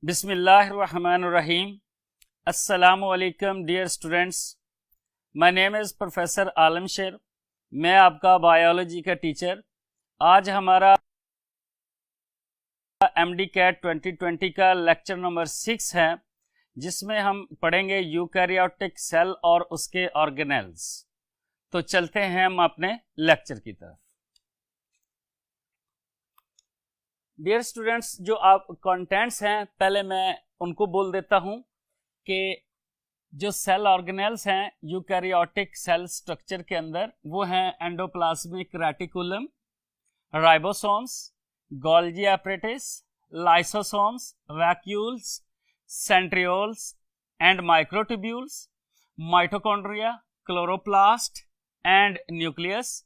Bismillahirrahmanirrahim. Assalamu alaikum dear students. My name is Professor आलम शेर. मैं आपका बायोलॉजी का टीचर. आज हमारा MD CAT 2020 का लेक्चर नंबर 6 है, जिसमें हम पढ़ेंगे यूकैरियोटिक सेल और उसके ऑर्गेनेल्स. तो चलते हैं हम अपने लेक्चर की तरफ. डियर स्टूडेंट्स, जो आप कंटेंट्स हैं पहले मैं उनको बोल देता हूं कि जो सेल ऑर्गेनेल्स हैं यूकैरियोटिक सेल स्ट्रक्चर के अंदर, वो हैं endoplasmic reticulum, ribosomes, Golgi apparatus, lysosomes, vacuoles, centrioles and microtubules, mitochondria, chloroplast and nucleus.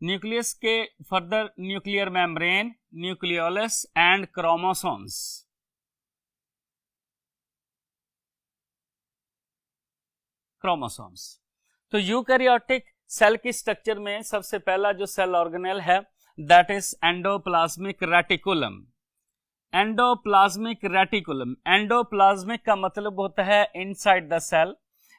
Nucleus के further nuclear membrane, nucleolus and chromosomes. तो यूकैरियोटिक सेल की स्ट्रक्चर में सबसे पहला जो सेल ऑर्गेनेल है that is endoplasmic reticulum. Endoplasmic reticulum, endoplasmic का मतलब होता है इनसाइड द सेल,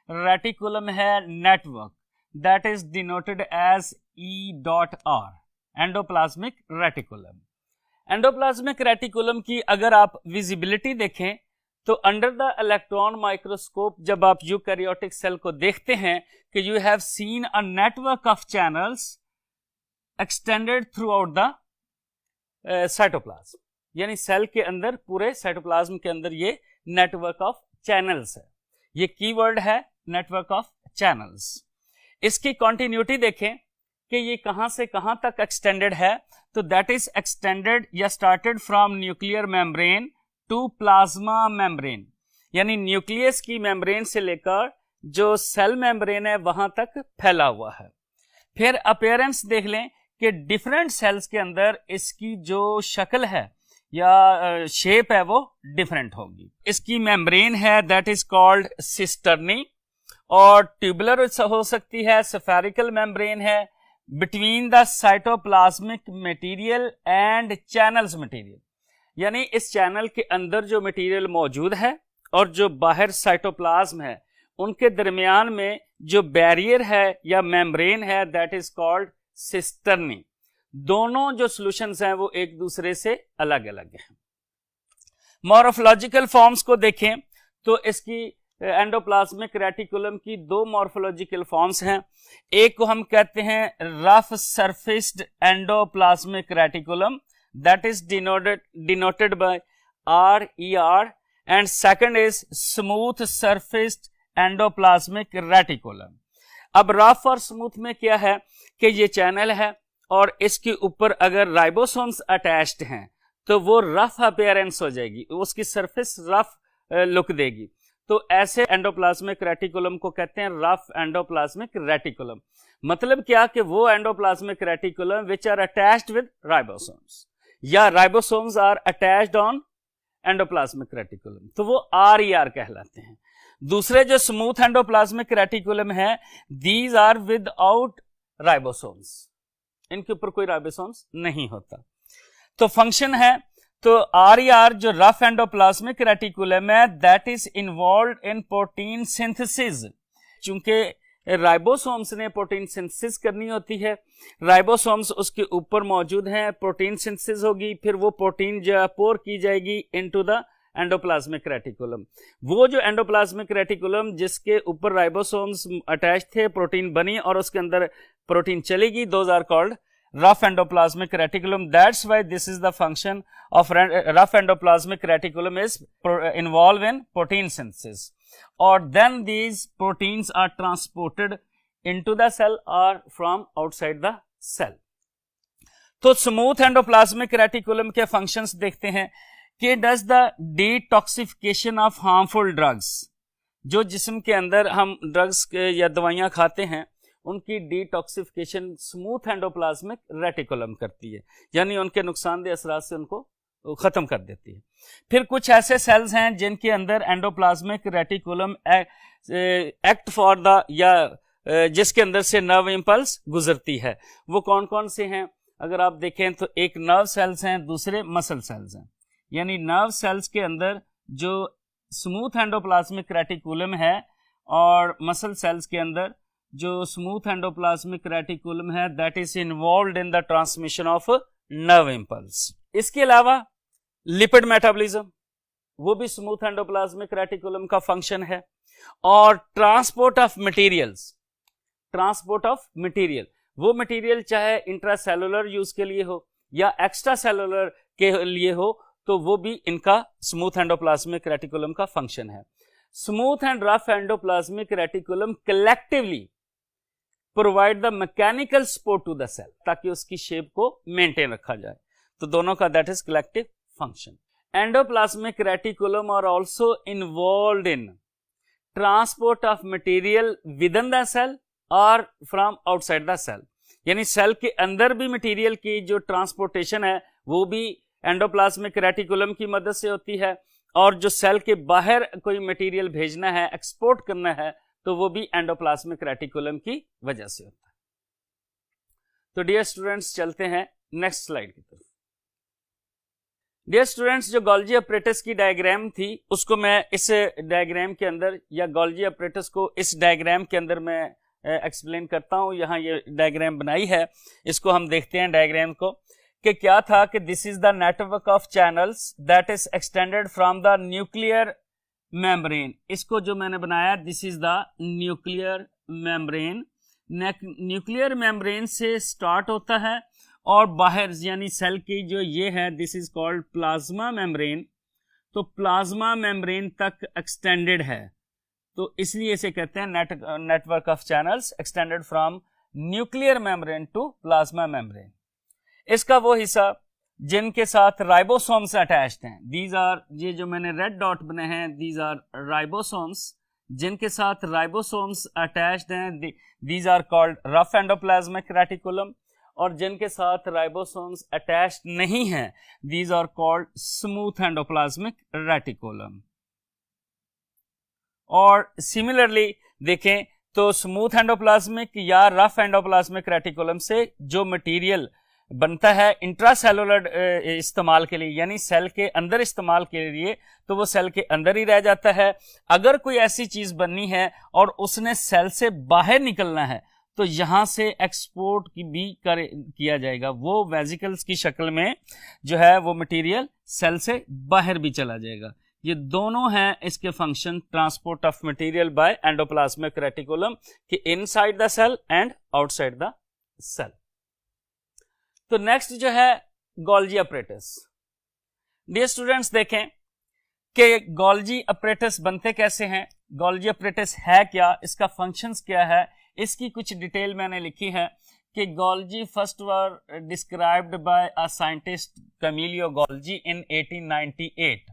रेटिकुलम है network, that is denoted as E.R. Endoplasmic reticulum. Endoplasmic reticulum की अगर आप विजिबिलिटी देखें तो अंडर द इलेक्ट्रॉन माइक्रोस्कोप जब आप यूकैरियोटिक सेल को देखते हैं कि you have seen a network of channels extended through out the cytoplasm. यानी सेल के अंदर, पूरे साइटोप्लाज्म के अंदर ये नेटवर्क ऑफ चैनल्स है. ये कीवर्ड है, नेटवर्क ऑफ चैनल्स. इसकी कॉन्टिन्यूटी देखें कि ये कहां से कहां तक एक्सटेंडेड है. तो दैट इज एक्सटेंडेड या started from nuclear membrane to plasma membrane. यानी न्यूक्लियस की मेम्ब्रेन से लेकर जो सेल मेम्ब्रेन है वहां तक फैला हुआ है. फिर अपीयरेंस देख लें कि डिफरेंट सेल्स के अंदर इसकी जो शक्ल है या शेप है वो डिफरेंट होगी. इसकी मेम्ब्रेन है दैट इज कॉल्ड सिस्टर्नी, और ट्यूबुलर हो सकती है, स्फेरिकल मेम्ब्रेन है between the cytoplasmic material and channels material. यानी इस चैनल के अंदर जो मटेरियल मौजूद है और जो बाहर साइटोप्लाज्म है उनके दरमियान में जो बैरियर है या मेम्ब्रेन है दैट इज कॉल्ड सिस्टर्नी. दोनों जो सॉल्यूशंस हैं वो एक दूसरे से अलग अलग हैं. मॉर्फोलॉजिकल फॉर्म्स को देखें तो इसकी एंडोप्लाज्मिक रेटिकुलम की दो मॉर्फोलॉजिकल फॉर्म्स हैं. एक को हम कहते हैं rough सरफेस्ड endoplasmic reticulum, that is denoted by RER, and second is smooth सरफेस्ड endoplasmic reticulum. अब रफ और स्मूथ में क्या है कि ये चैनल है और इसके ऊपर अगर राइबोसोम्स अटैच्ड हैं तो वो रफ अपीयरेंस हो जाएगी, उसकी सरफेस रफ लुक देगी. तो ऐसे एंडोप्लाज्मिक रेटिकुलम को कहते हैं रफ एंडोप्लाज्मिक रेटिकुलम. मतलब क्या कि वो endoplasmic reticulum which are attached with ribosomes या ribosomes are attached on endoplasmic reticulum, तो वो RER कहलाते हैं. दूसरे जो स्मूथ एंडोप्लाज्मिक रेटिकुलम है दीज आर विदाउट राइबोसोम्स, इनके ऊपर कोई राइबोसोम्स नहीं होता. तो फंक्शन है, तो RER जो रफ एंडोप्लाज्मिक रेटिकुलम है that is involved in protein synthesis. चूंकि राइबोसोम्स ने प्रोटीन सिंथेसिस करनी होती है, राइबोसोम्स उसके ऊपर मौजूद हैं, प्रोटीन सिंथेसिस होगी, फिर वो प्रोटीन जो पोर की जाएगी इनटू द एंडोप्लाज्मिक रेटिकुलम. वो जो एंडोप्लाज्मिक रेटिकुलम जिसके ऊपर राइबोसोम्स अटैच थे, प्रोटीन बनी और उसके अंदर प्रोटीन चलेगी, those are called rough endoplasmic reticulum. That's why this is the function of rough endoplasmic reticulum is involved in protein synthesis, or then these proteins are transported into the cell or from outside the cell. तो smooth endoplasmic reticulum के functions देखते हैं कि does the detoxification of harmful drugs, जो जिस्म के अंदर हम ड्रग्स या दवाइयाँ खाते हैं उनकी डिटॉक्सिफिकेशन स्मूथ एंडोप्लाज्मिक रेटिकुलम करती है, यानी उनके नुकसानदेह असरात से उनको खत्म कर देती है. फिर कुछ ऐसे सेल्स हैं जिनके अंदर endoplasmic reticulum act for the या जिसके अंदर से नर्व इंपल्स गुजरती है. वो कौन कौन से हैं अगर आप देखें तो एक नर्व सेल्स हैं, दूसरे मसल सेल्स हैं. यानी नर्व सेल्स के अंदर जो स्मूथ एंडोप्लाज्मिक रेटिकुलम है और मसल सेल्स के अंदर जो स्मूथ एंडोप्लाज्मिक रेटिकुलम है that is involved in the transmission of nerve impulse. इसके अलावा लिपिड मेटाबॉलिज्म वो भी स्मूथ एंडोप्लाज्मिक रेटिकुलम का फंक्शन है। और transport of materials, transport of material, वो मटेरियल चाहे इंट्रासेलुलर यूज के लिए हो या एक्स्ट्रा सेलुलर के लिए हो तो वो भी इनका स्मूथ एंडोप्लाज्मिक रेटिकुलम का फंक्शन है। Smooth and rough endoplasmic reticulum collectively provide the mechanical support to the cell ताकि उसकी शेप को मेंटेन रखा जाए, तो दोनों का that is collective function. Endoplasmic reticulum are also involved in transport of material within the cell और from outside the cell, यानी सेल के अंदर भी मटेरियल की जो ट्रांसपोर्टेशन है वो भी एंडोप्लाज्मिक रेटिकुलम की मदद से होती है, और जो सेल के बाहर कोई मटेरियल भेजना है, एक्सपोर्ट करना है, तो वो भी एंडोप्लाज्मिक रेटिकुलम की वजह से होता है। तो डियर स्टूडेंट्स चलते हैं नेक्स्ट स्लाइड की तरफ। डियर स्टूडेंट्स, जो गोल्जी अपरेटस की डायग्राम थी उसको मैं इस डायग्राम के अंदर, या गोल्जी अपरेटस को इस डायग्राम के अंदर मैं एक्सप्लेन करता हूं। यहां ये डायग्राम बनाई है, इसको हम देखते हैं डायग्राम को कि क्या था कि this is the network of channels that is extended from the nuclear membrane. इसको जो मैंने बनाया this is the nuclear membrane. Nuclear membrane से स्टार्ट होता है और बाहर यानी सेल की जो ये है this is called plasma membrane, तो प्लाज्मा मेम्ब्रेन तक एक्सटेंडेड है, तो इसलिए इसे कहते हैं network of channels extended from nuclear membrane to plasma membrane. इसका वो हिस्सा जिनके साथ राइबोसोम्स अटैच्ड हैं, दीज आर, ये जो मैंने रेड डॉट बने हैं दीज आर राइबोसोम्स, जिनके साथ राइबोसोम्स अटैच्ड हैं these are called rough endoplasmic reticulum, और जिनके साथ राइबोसोम्स अटैच्ड नहीं हैं these are called smooth endoplasmic reticulum. और सिमिलरली देखें तो स्मूथ एंडोप्लाज्मिक या रफ एंडोप्लाज्मिक रेटिकुलम से जो मटेरियल बनता है इंट्रासेलुलर इस्तेमाल के लिए, यानी सेल के अंदर इस्तेमाल के लिए, तो वो सेल के अंदर ही रह जाता है। अगर कोई ऐसी चीज बननी है और उसने सेल से बाहर निकलना है तो यहां से एक्सपोर्ट भी किया जाएगा, वो वेजिकल्स की शक्ल में जो है वो मटेरियल सेल से बाहर भी चला जाएगा। ये दोनों हैं इसके function, transport of material by endoplasmic reticulum कि inside the cell and outside the cell. तो नेक्स्ट जो है गोल्जी अपरेटस। डियर स्टूडेंट्स देखें कि गोल्जी अपरेटस बनते कैसे हैं, गोल्जी अपरेटस है क्या, इसका फंक्शंस क्या है, इसकी कुछ डिटेल मैंने लिखी है कि Golgi first were described by a scientist Camillo Golgi in 1898।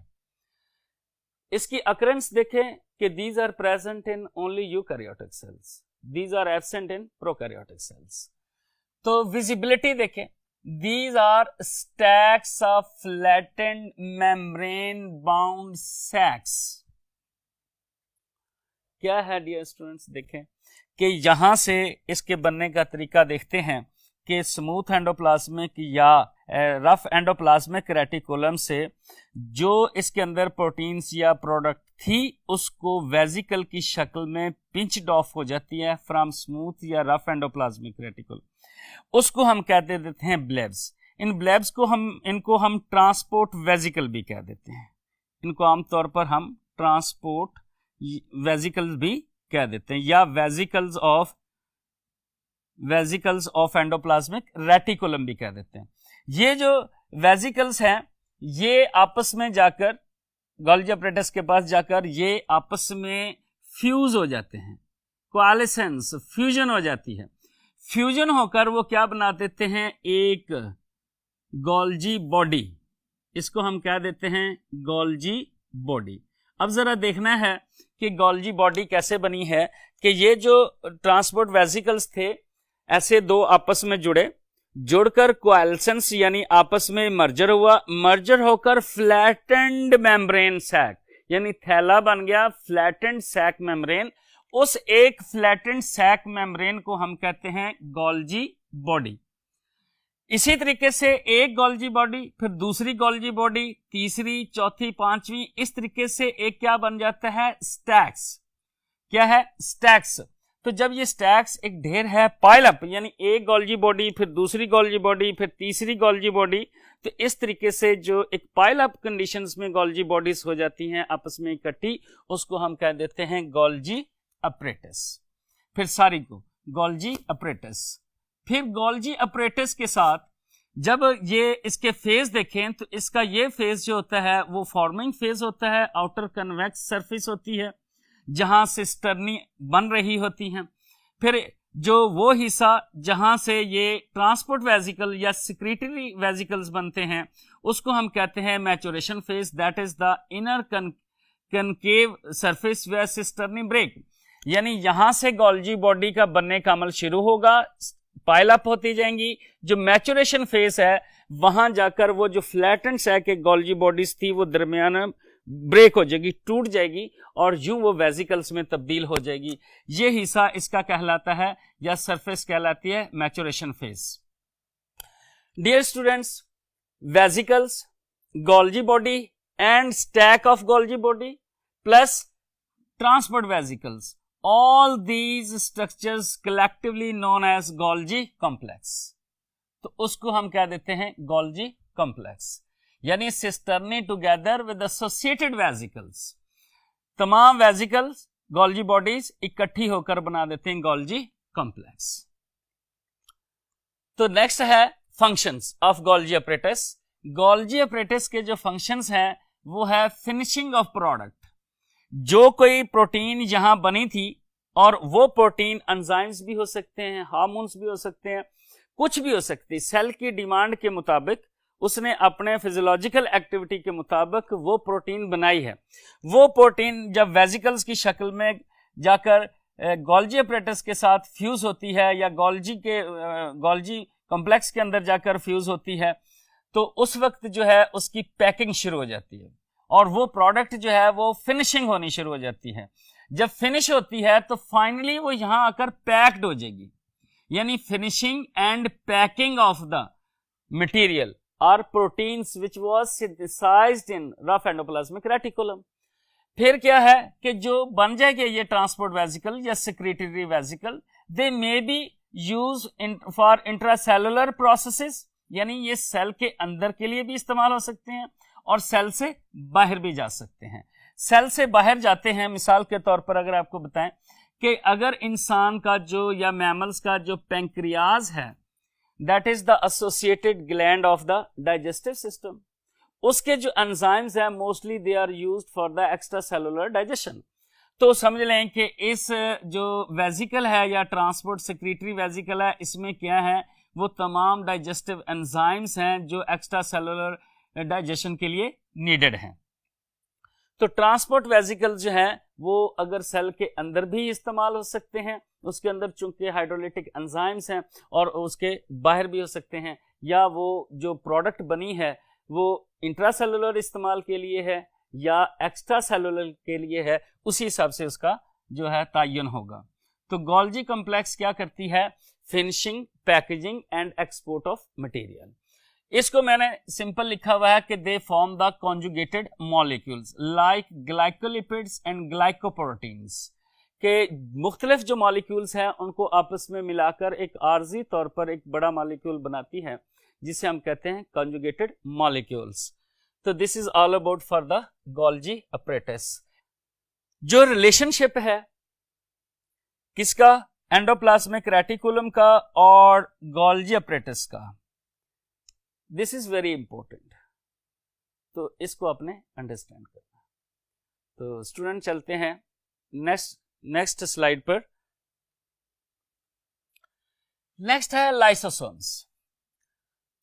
इसकी अकरेंस देखें कि these are present in only eukaryotic cells, these are absent in prokaryotic cells. तो विजिबिलिटी देखें, these are stacks of flattened membrane bound sacs। क्या है dear students, देखें कि यहां से इसके बनने का तरीका देखते हैं कि स्मूथ एंडोप्लाज्मिक या रफ एंडोप्लाज्मिक रेटिकुलम से जो इसके अंदर प्रोटीन्स या प्रोडक्ट थी उसको वेजिकल की शक्ल में पिंच्ड ऑफ हो जाती है फ्रॉम स्मूथ या रफ एंडोप्लाज्मिक रेटिकुलम, उसको हम कहते देते हैं ब्लेब्स। इन ब्लेब्स को इनको हम ट्रांसपोर्ट वेजिकल भी कह देते हैं, इनको आमतौर पर हम ट्रांसपोर्ट वेजिकल्स भी कह देते हैं या वेजिकल्स ऑफ एंडोप्लाज्मिक रेटिकुलम भी कह देते हैं। ये जो वेजिकल्स हैं ये आपस में जाकर गोल्जी अपरेटस के पास जाकर ये आपस में फ्यूज हो जाते हैं, कोआलिसेंस फ्यूजन हो जाती है। फ्यूजन होकर वो क्या बना देते हैं, एक गोल्जी बॉडी, इसको हम क्या देते हैं गोल्जी बॉडी। अब जरा देखना है कि गोल्जी बॉडी कैसे बनी है कि ये जो ट्रांसपोर्ट वेसिकल्स थे ऐसे दो आपस में जुड़कर कोएल्सेंस यानी आपस में मर्जर हुआ, मर्जर होकर फ्लैटेंड मेम्ब्रेन सैक यानी थैला बन गया, फ्लैटेंड सैक मेम्ब्रेन। उस एक फ्लैटेंड सैक मेम्ब्रेन को हम कहते हैं गोल्जी बॉडी। इसी तरीके से एक गोल्जी बॉडी, फिर दूसरी गोल्जी बॉडी, तीसरी, चौथी, पांचवी, इस तरीके से एक क्या बन जाता है, स्टैक्स। क्या है, स्टैक्स। तो जब ये स्टैक्स एक ढेर है, पाइल अप, यानी एक गोल्जी बॉडी, फिर दूसरी गोल्जी बॉडी, फिर तीसरी गोल्जी बॉडी, तो इस तरीके से जो एक पाइल अप कंडीशंस में गोल्जी बॉडीज हो जाती हैं आपस में इकट्ठी, उसको हम कह देते हैं गोल्जी अपरेटस। फिर सारी को गोल्जी अपरेटस। फिर गोल्जी अपरेटस के साथ जब ये इसके फेज देखें तो इसका ये फेज जो होता है वो फॉर्मिंग फेज होता है, आउटर कन्वेक्स सरफेस होती है जहां से स्टर्नी बन रही होती हैं। फिर जो वो हिस्सा जहां से ये ट्रांसपोर्ट वेजिकल या सिक्रीटरी वेजिकल्स बनते हैं उसको हम कहते हैं maturation phase, that is the inner concave surface where cisternae break. यानी यहां से गोल्जी बॉडी का बनने का अमल शुरू होगा, पाइल अप होती जाएंगी। जो मैचुरेशन फेज है वहां जाकर वो जो फ्लैटेंड सैक के गोल्जी बॉडीज थी वो दरमियान ब्रेक हो जाएगी, टूट जाएगी और यूं वो वेजिकल्स में तब्दील हो जाएगी। ये हिस्सा इसका कहलाता है या सरफेस कहलाती है maturation phase. Dear students, vesicles, Golgi body and stack of Golgi body plus transport vesicles, all these structures collectively known as Golgi complex। तो उसको हम क्या देते हैं, Golgi complex, यानी cisternae together with associated vesicles. तमाम वेजिकल्स, गोल्जी बॉडीज इकट्ठी होकर बना देते हैं गोल्जी कॉम्प्लेक्स। तो नेक्स्ट है functions of Golgi apparatus. Golgi apparatus के जो फंक्शंस हैं वो है फिनिशिंग ऑफ प्रोडक्ट। जो कोई प्रोटीन यहां बनी थी, और वो प्रोटीन एंजाइम्स भी हो सकते हैं, हार्मोन्स भी हो सकते हैं, कुछ भी हो सकती है, सेल की डिमांड के मुताबिक उसने अपने फिजियोलॉजिकल एक्टिविटी के मुताबिक वो प्रोटीन बनाई है। वो प्रोटीन जब वेजिकल्स की शक्ल में जाकर गोल्जी अपरेटस के साथ फ्यूज होती है या गोल्जी कॉम्प्लेक्स के अंदर जाकर फ्यूज होती है, तो उस वक्त जो है उसकी पैकिंग शुरू हो जाती है और वो प्रोडक्ट जो है वो फिनिशिंग होनी शुरू हो जाती है। जब फिनिश होती है तो फाइनली वो यहां आकर पैक्ड हो जाएगी, यानी finishing and packing of the material are proteins which was synthesized in rough endoplasmic reticulum. फिर क्या है कि जो बन जाएगा ये ट्रांसपोर्ट वेजिकल या secretory vesicle, they may be use for intracellular processes, यानी ये सेल के अंदर के लिए भी इस्तेमाल हो सकते हैं और सेल से बाहर भी जा सकते हैं। सेल से बाहर जाते हैं, मिसाल के तौर पर अगर आपको बताएं कि अगर इंसान का जो या मैमल्स का जो पैंक्रियाज है, that is the associated gland of the digestive system, उसके जो एंजाइम्स हैं mostly they are used for the extra cellular digestion. तो समझ लें कि इस जो वेजिकल है या ट्रांसपोर्ट सेक्रेटरी वेजिकल है, इसमें क्या है, वो तमाम डाइजेस्टिव एंजाइम्स हैं जो एक्स्ट्रा सेलुलर डाइजेशन के लिए नीडेड हैं। तो ट्रांसपोर्ट वेजिकल जो है वो अगर सेल के अंदर भी इस्तेमाल हो सकते हैं, उसके अंदर चूंकि हाइड्रोलिटिक एंजाइम्स हैं, और उसके बाहर भी हो सकते हैं, या वो जो प्रोडक्ट बनी है वो इंट्रासेलुलर इस्तेमाल के लिए है या एक्स्ट्रा सेलुलर के लिए है, उसी हिसाब से उसका जो है तयन होगा। तो गोल्जी कॉम्प्लेक्स क्या करती है, finishing, packaging and export of material. इसको मैंने सिंपल लिखा हुआ है कि they form the conjugated molecules like glycolipids and glycoproteins, के मुख्तलिफ जो मॉलिक्यूल्स हैं उनको आपस में मिलाकर एक आर्जी तौर पर एक बड़ा मॉलिक्यूल बनाती है जिसे हम कहते हैं कॉन्जुगेटेड मॉलिक्यूल्स। तो this is all about for the Golgi apparatus. जो रिलेशनशिप है किसका, एंडोप्लाज्मिक रेटिकुलम का और गोल्जी अपरेटस का, दिस इज वेरी इंपॉर्टेंट, तो इसको आपने अंडरस्टैंड करना। तो स्टूडेंट चलते हैं नेक्स्ट स्लाइड पर। नेक्स्ट है लाइसोसोम्स।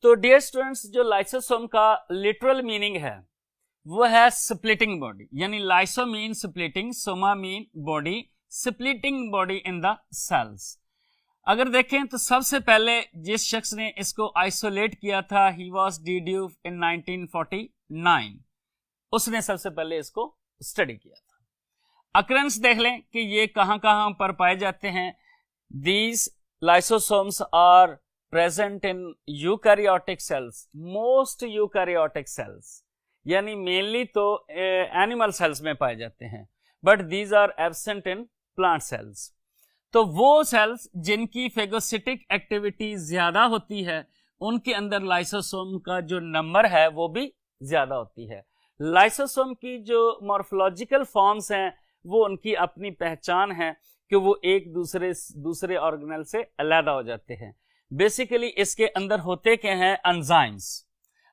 तो डियर स्टूडेंट्स, जो लाइसोसोम का लिटरल मीनिंग है वो है स्प्लिटिंग बॉडी, यानी lyso mean splitting, soma mean body, splitting body in the sales. अगर देखें तो सबसे पहले जिस शख्स ने इसको आइसोलेट किया था, ही वाज डिड्यूफ इन 1949, उसने सबसे पहले इसको स्टडी किया था। अकरेंस देख लें कि ये कहां कहां पर पाए जाते हैं। These lysosomes are present in eukaryotic cells, most eukaryotic cells, यानी मेनली तो एनिमल सेल्स में पाए जाते हैं, but these are absent in plant cells. तो वो सेल्स जिनकी फेगोसिटिक एक्टिविटी ज्यादा होती है उनके अंदर लाइसोसोम का जो नंबर है वो भी ज्यादा होती है। लाइसोसोम की जो मॉर्फोलॉजिकल फॉर्म्स हैं वो उनकी अपनी पहचान है कि वो एक दूसरे ऑर्गेनेल से अलग हो जाते हैं। बेसिकली इसके अंदर होते क्या हैं, एंजाइम्स।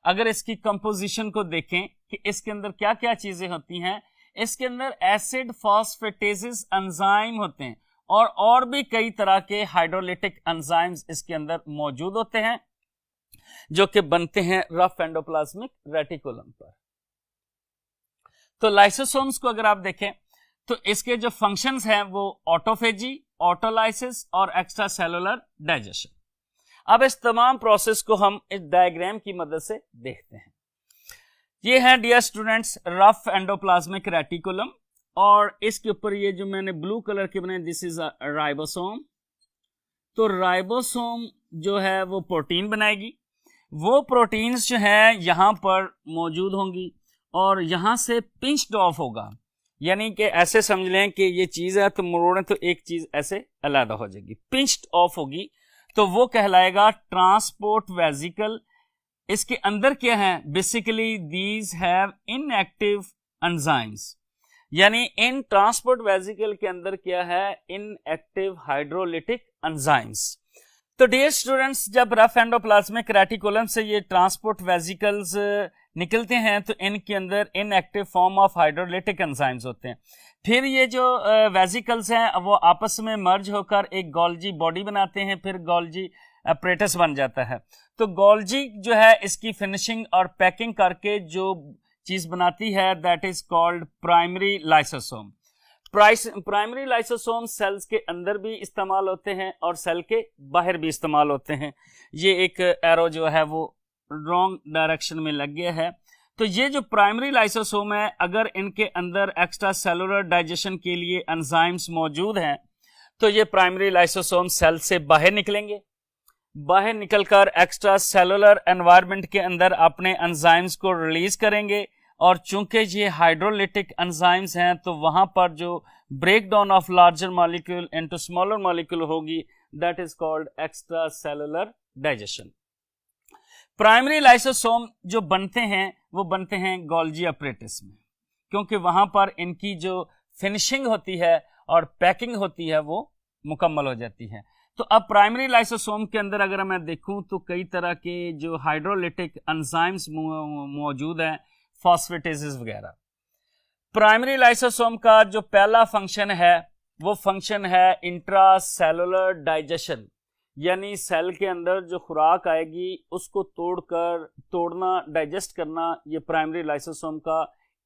अगर इसकी कंपोजिशन को देखें कि इसके अंदर क्या क्या चीजें होती हैं, इसके अंदर एसिड फॉस्फेटेजेस एंजाइम होते हैं और भी कई तरह के हाइड्रोलिटिक एंजाइम्स इसके अंदर मौजूद होते हैं जो कि बनते हैं रफ एंडोप्लाज्मिक रेटिकुलम पर। तो लाइसोसोम्स को अगर आप देखें तो इसके जो फंक्शंस हैं वो ऑटोफेजी, ऑटोलाइसिस और एक्स्ट्रा सेलुलर डाइजेशन। अब इस तमाम प्रोसेस को हम इस डायग्राम की मदद से देखते हैं। ये है dear students rough endoplasmic reticulum, और इसके ऊपर ये जो मैंने ब्लू कलर के बनाए दिस इज राइबोसोम। तो राइबोसोम जो है वो प्रोटीन बनाएगी, वो प्रोटीन्स जो है यहां पर मौजूद होंगी और यहां से पिंच्ड ऑफ होगा, यानी कि ऐसे समझ लें कि ये चीज है तो मरोड़े तो एक चीज ऐसे अलग हो जाएगी, पिंच्ड ऑफ होगी, तो वो कहलाएगा ट्रांसपोर्ट वेजिकल। इसके अंदर क्या है, basically these have inactive enzymes, यानी इन ट्रांसपोर्ट वेजिकल के अंदर क्या है, इनएक्टिव हाइड्रोलिटिक एंजाइम्स। तो डियर स्टूडेंट्स जब रफ एंडोप्लाज्मिक रेटिकुलम से ये ट्रांसपोर्ट वेजिकल्स निकलते हैं तो इनके अंदर inactive form of hydrolytic enzymes होते हैं। फिर ये जो वेजिकल्स हैं वो आपस में मर्ज होकर एक गोल्जी बॉडी बनाते हैं, फिर गोल्जी अपरेटस बन जाता है। तो गोल्जी जो है इसकी फिनिशिंग और पैकिंग करके जो चीज बनाती है that is called primary lysosome. Primary lysosome cells के अंदर भी इस्तेमाल होते हैं और सेल के बाहर भी इस्तेमाल होते हैं। ये एक एरो जो है वो रॉन्ग डायरेक्शन में लग गया है। तो ये जो प्राइमरी लाइसोसोम है, अगर इनके अंदर एक्स्ट्रा सेलुलर डाइजेशन के लिए एंजाइम्स मौजूद हैं तो ये प्राइमरी लाइसोसोम सेल से बाहर निकलेंगे, बाहर निकलकर एक्स्ट्रा सेलुलर एनवायरनमेंट के अंदर अपने एंजाइम्स को रिलीज करेंगे, और चूंकि ये हाइड्रोलिटिक एंजाइम्स हैं तो वहां पर जो break down of larger molecule into smaller molecule होगी that is called extra cellular digestion. Primary lysosome जो बनते हैं वो बनते हैं गोल्जी अपरेटस में, क्योंकि वहां पर इनकी जो फिनिशिंग होती है और पैकिंग होती है वो मुकम्मल हो जाती है। तो अब प्राइमरी लाइसोसोम के अंदर अगर मैं देखूं तो कई तरह के जो हाइड्रोलिटिक एंजाइम्स मौजूद हैं, फॉस्फेटेजेस वगैरह। प्राइमरी लाइसोसोम का जो पहला फंक्शन है वो फंक्शन है इंट्रासेलुलर डाइजेशन, यानी सेल के अंदर जो खुराक आएगी उसको तोड़ना, डाइजेस्ट करना, ये प्राइमरी लाइसोसोम का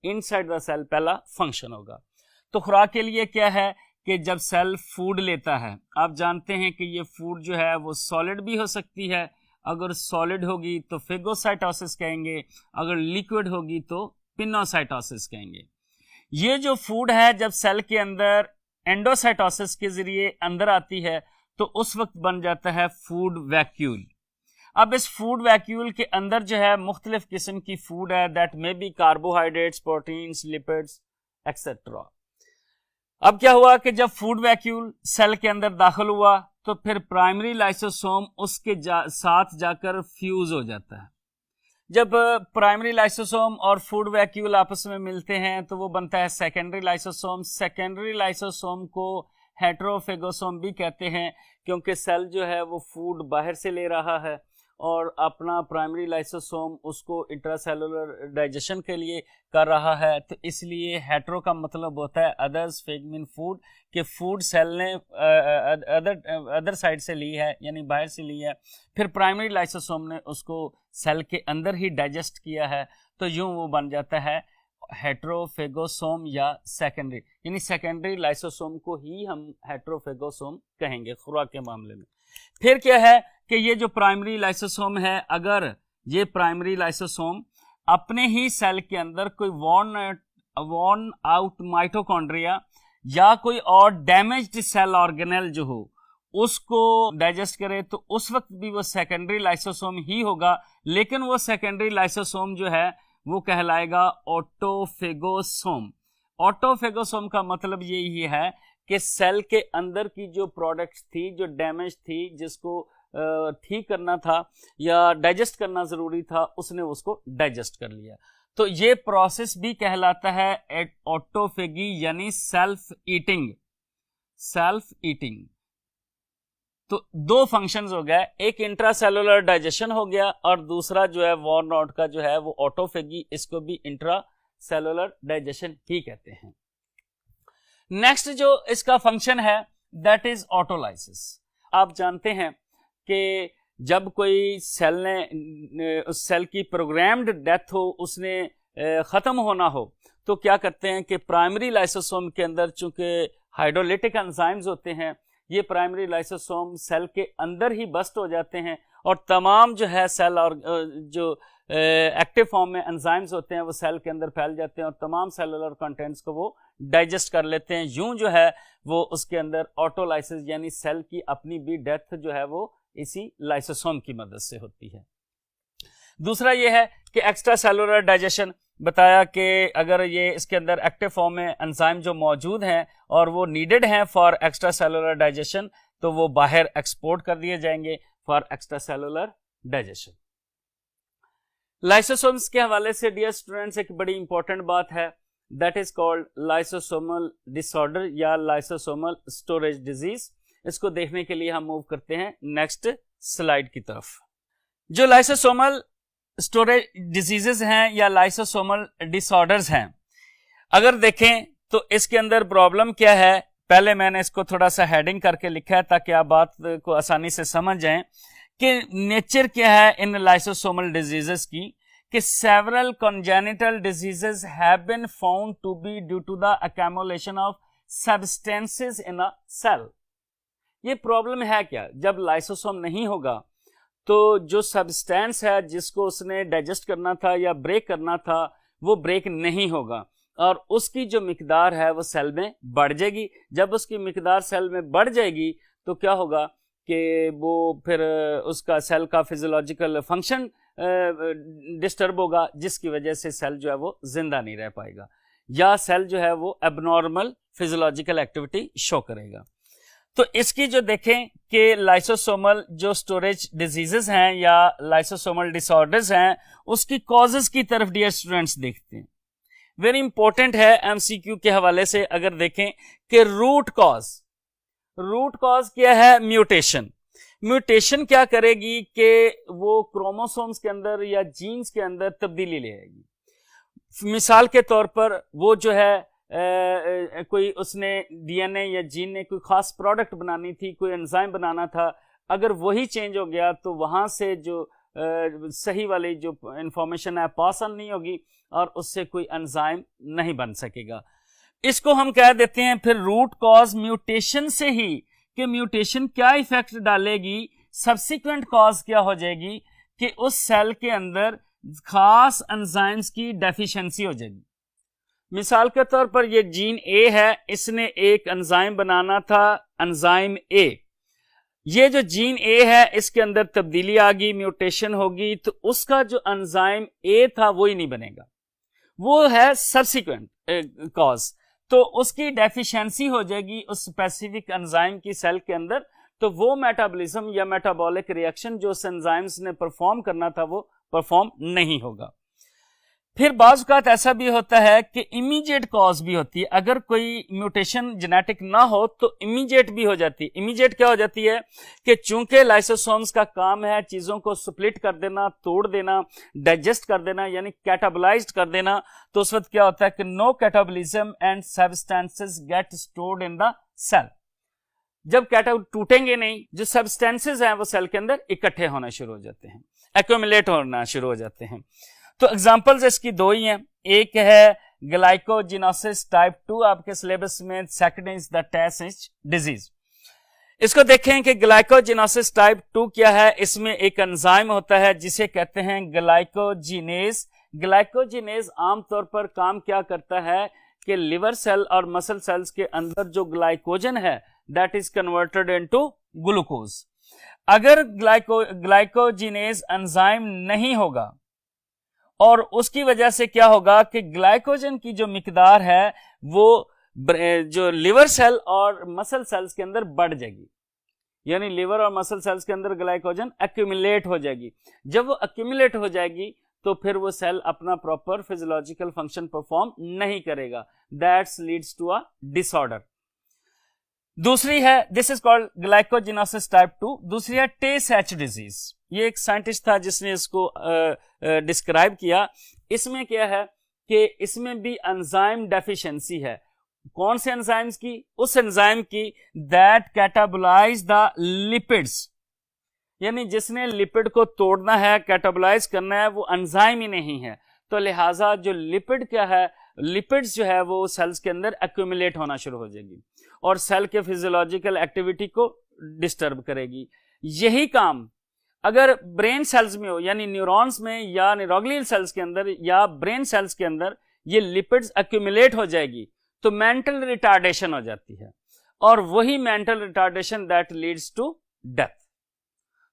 इनसाइड द सेल पहला फंक्शन होगा। तो खुराक के लिए क्या है कि जब सेल फूड लेता है, आप जानते हैं कि ये फूड जो है वो सॉलिड भी हो सकती है, अगर सॉलिड होगी तो फेगोसाइटोसिस कहेंगे, अगर लिक्विड होगी तो पिनोसाइटोसिस कहेंगे। ये जो फूड है जब सेल के अंदर एंडोसाइटोसिस के जरिए अंदर आती है तो उस वक्त बन जाता है फूड वैक्यूल। अब इस फूड वैक्यूल के अंदर जो है मुख्तलिफ किस्म की फूड है, that may be carbohydrates, proteins, lipids etcetera. अब क्या हुआ कि जब फूड वैक्यूल सेल के अंदर दाखिल हुआ तो फिर प्राइमरी लाइसोसोम उसके साथ जाकर फ्यूज हो जाता है। जब प्राइमरी लाइसोसोम और फूड वैक्यूल आपस में मिलते हैं तो वो बनता है सेकेंडरी लाइसोसोम। सेकेंडरी लाइसोसोम को हेट्रोफेगोसोम भी कहते हैं, क्योंकि सेल जो है वो फूड बाहर से ले रहा है और अपना प्राइमरी लाइसोसोम उसको इंट्रासेलुलर डाइजेशन के लिए कर रहा है, तो इसलिए हेट्रो का मतलब होता है अदर्स, फेग मीन फूड, कि फूड सेल ने अदर साइड से ली है, यानी बाहर से ली है, फिर प्राइमरी लाइसोसोम ने उसको सेल के अंदर ही डाइजेस्ट किया है, तो यूं वो बन जाता है हेट्रोफेगोसोम या सेकेंडरी, यानी सेकेंडरी लाइसोसोम को ही हम हेट्रोफेगोसोम कहेंगे खुराक के मामले में। फिर क्या है कि ये जो प्राइमरी लाइसोसोम है, अगर ये प्राइमरी लाइसोसोम अपने ही सेल के अंदर कोई वॉर्न आउट माइटोकॉन्ड्रिया या कोई और डैमेज्ड सेल ऑर्गेनेल जो हो उसको डाइजेस्ट करे तो उस वक्त भी वो सेकेंडरी लाइसोसोम ही होगा, लेकिन वो सेकेंडरी लाइसोसोम जो है वो कहलाएगा ऑटोफेगोसोम। ऑटोफेगोसोम का मतलब यही है कि सेल के अंदर की जो प्रोडक्ट्स थी, जो डैमेज थी, जिसको ठीक करना था या डाइजेस्ट करना जरूरी था, उसने उसको डाइजेस्ट कर लिया। तो ये प्रोसेस भी कहलाता है ऑटोफेगी यानी सेल्फ ईटिंग। सेल्फ ईटिंग तो दो फंक्शंस हो गए, एक इंट्रासेलुलर डाइजेशन हो गया और दूसरा जो है वॉर्नॉट का जो है वो ऑटोफेगी, इसको भी इंट्रासेलुलर डाइजेशन ही कहते हैं। नेक्स्ट जो इसका फंक्शन है दैट इज ऑटोलाइसिस। आप जानते हैं कि जब कोई सेल ने उस सेल की प्रोग्राम्ड डेथ हो, उसने खत्म होना हो, तो क्या करते हैं कि प्राइमरी लाइसोसोम के अंदर चूंकि हाइड्रोलिटिक एंजाइम्स होते हैं, ये प्राइमरी लाइसोसोम सेल के अंदर ही बस्ट हो जाते हैं और तमाम जो है सेल और जो एक्टिव फॉर्म में एंजाइम्स होते हैं वो सेल के अंदर फैल जाते हैं और तमाम सेलुलर कंटेंट्स को वो डाइजेस्ट कर लेते हैं। यूं जो है वो उसके अंदर ऑटोलाइसिस यानी सेल की अपनी भी डेथ जो है वो इसी लाइसोसोम की मदद से होती है। दूसरा ये है कि एक्स्ट्रा सेलुलर डाइजेशन, बताया कि अगर ये इसके अंदर एक्टिव फॉर्म में एंजाइम जो मौजूद हैं और वो नीडेड हैं फॉर एक्स्ट्रा सेलुलर डाइजेशन, तो वो बाहर एक्सपोर्ट कर दिए जाएंगे for extra cellular digestion. Lysosomes के हवाले से डियर स्टूडेंट्स एक बड़ी इंपॉर्टेंट बात है, that is called lysosomal disorder या लाइसोसोमल स्टोरेज डिजीज। इसको देखने के लिए हम मूव करते हैं नेक्स्ट स्लाइड की तरफ। जो लाइसोसोमल स्टोरेज डिजीजेस हैं या लाइसोसोमल डिसऑर्डर्स हैं, अगर देखें तो इसके अंदर प्रॉब्लम क्या है, पहले मैंने इसको थोड़ा सा हेडिंग करके लिखा है ताकि आप बात को आसानी से समझ जाएं कि नेचर क्या है इन लाइसोसोमल डिजीजेस की, कि several congenital diseases have been found to be due to the accumulation of substances in a cell. ये प्रॉब्लम है क्या, जब लाइसोसोम नहीं होगा तो जो सब्सटेंस है जिसको उसने डाइजेस्ट करना था या ब्रेक करना था वो ब्रेक नहीं होगा और उसकी जो मिकदार है वो सेल में बढ़ जाएगी। जब उसकी मिकदार सेल में बढ़ जाएगी तो क्या होगा कि वो फिर उसका सेल का फिजियोलॉजिकल फंक्शन डिस्टर्ब होगा, जिसकी वजह से सेल जो है वो जिंदा नहीं रह पाएगा या सेल जो है वो एबनॉर्मल फिजियोलॉजिकल एक्टिविटी शो करेगा। तो इसकी जो देखें कि लाइसोसोमल जो स्टोरेज डिजीजेस हैं या लाइसोसोमल डिसऑर्डर्स हैं, उसकी कॉजेस की तरफ डियर स्टूडेंट्स देखते हैं। वेरी इंपॉर्टेंट है एमसीक्यू के हवाले से अगर देखें कि रूट कॉज क्या है, म्यूटेशन। म्यूटेशन क्या करेगी कि वो क्रोमोसोम्स के अंदर या जीन्स के अंदर तब्दीली ले आएगी। मिसाल के तौर पर वो जो है कोई उसने डीएनए या जीन ने कोई खास प्रोडक्ट बनानी थी, कोई एंजाइम बनाना था, अगर वही चेंज हो गया तो वहां से जो सही वाली जो इंफॉर्मेशन है पास ऑन नहीं होगी और उससे कोई एंजाइम नहीं बन सकेगा। इसको हम कह देते हैं फिर रूट कॉज म्यूटेशन से ही, कि म्यूटेशन क्या इफेक्ट डालेगी, सब्सिक्वेंट कॉज क्या हो जाएगी कि उस सेल के अंदर खास एंजाइम्स की डेफिशिएंसी हो जाएगी। मिसाल के तौर पर ये जीन ए है, इसने एक एंजाइम बनाना था, एंजाइम ए। ये जो जीन ए है इसके अंदर तब्दीली आ गई, म्यूटेशन होगी, तो उसका जो एंजाइम ए था वो ही नहीं बनेगा, वो है सब्सिक्वेंट कॉज। तो उसकी डेफिशिएंसी हो जाएगी उस स्पेसिफिक एंजाइम की सेल के अंदर, तो वो मेटाबॉलिज्म या मेटाबॉलिक रिएक्शन जो उस एंजाइम्स ने परफॉर्म करना था वो परफॉर्म नहीं होगा। फिर बाज़ औक़ात ऐसा भी होता है कि इमीडिएट कॉज भी होती है, अगर कोई म्यूटेशन जेनेटिक ना हो तो इमीडिएट भी हो जाती है। इमीडिएट क्या हो जाती है कि चूंकि लाइसोसोम्स का काम है चीज़ों को स्प्लिट कर देना, तोड़ देना, डाइजेस्ट कर देना यानी कैटाबोलाइज्ड कर देना, तो उस वक्त क्या होता है कि no catabolism and substances get stored in the cell. जब टूटेंगे नहीं, जो सब्सटेंसेस हैं वो सेल के अंदर इकट्ठे होना शुरू हो जाते हैं, एक्यूमुलेट होना शुरू हो जाते हैं। तो एग्जांपल्स इसकी दो ही हैं, एक है ग्लाइकोजिनोसिस टाइप 2, आपके सिलेबस में सेकंड इज द टैसिस डिजीज। इसको देखें कि ग्लाइकोजिनोसिस टाइप 2 क्या है। इसमें एक एंजाइम होता है जिसे कहते हैं ग्लाइकोजिनेज। ग्लाइकोजिनेज आमतौर पर काम क्या करता है कि लिवर सेल और मसल सेल्स के अंदर जो ग्लाइकोजन है that is converted into glucose. अगर ग्लाइकोजिनेज एंजाइम नहीं होगा और उसकी वजह से क्या होगा कि ग्लाइकोजन की जो मिकदार है वो जो लिवर सेल और मसल सेल्स के अंदर बढ़ जाएगी, यानी लिवर और मसल सेल्स के अंदर ग्लाइकोजन एक्यूमुलेट हो जाएगी। जब वो एक्यूमुलेट हो जाएगी तो फिर वो सेल अपना प्रॉपर फिजियोलॉजिकल फंक्शन परफॉर्म नहीं करेगा, that's leads to a disorder. दूसरी है, this is called glycogenosis type 2। दूसरी है टे-सैच डिजीज। ये एक साइंटिस्ट था जिसने इसको डिस्क्राइब किया। इसमें क्या है कि इसमें भी एंजाइम डेफिशिएंसी है। कौन से एंजाइम्स की? उस एंजाइम की दैट कैटाबोलाइज द लिपिड्स, यानी जिसने लिपिड को तोड़ना है, कैटाबोलाइज करना है, वो एंजाइम ही नहीं है। तो लिहाजा जो लिपिड क्या है, लिपिड्स जो है वो सेल्स के अंदर एक्यूमुलेट होना शुरू हो जाएगी और सेल के फिजियोलॉजिकल एक्टिविटी को डिस्टर्ब करेगी। यही काम अगर ब्रेन सेल्स में हो, यानी न्यूरॉन्स में या न्यूरोग्लियल सेल्स के अंदर या ब्रेन सेल्स के अंदर ये लिपिड्स एक्यूमुलेट हो जाएगी तो मेंटल रिटार्डेशन हो जाती है, और वही mental retardation that leads to death.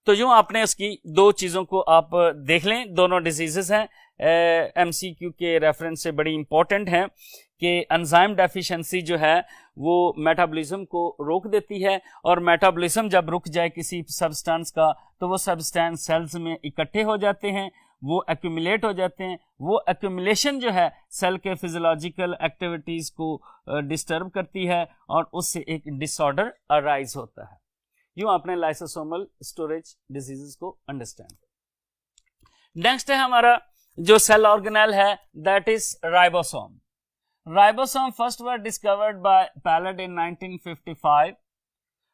तो यूं आपने इसकी दो चीजों को आप देख लें, दोनों डिजीजेस हैं, एमसीक्यू के रेफरेंस से बड़ी इंपॉर्टेंट है कि एंजाइम डेफिशिएंसी जो है वो मेटाबॉलिज्म को रोक देती है, और मेटाबॉलिज्म जब रुक जाए किसी सब्सटेंस का तो वो सब्सटेंस सेल्स में इकट्ठे हो जाते हैं, वो एक्यूमुलेट हो जाते हैं। वो एक्यूमुलेशन जो है सेल के फिजियोलॉजिकल एक्टिविटीज को डिस्टर्ब करती है और उससे एक डिसऑर्डर अराइज होता है। यूं आपने लाइसोसोमल स्टोरेज डिजीजेस को अंडरस्टैंड। नेक्स्ट है हमारा जो सेल ऑर्गेनेल है, that is ribosome. Ribosome first were discovered by Palade in 1955।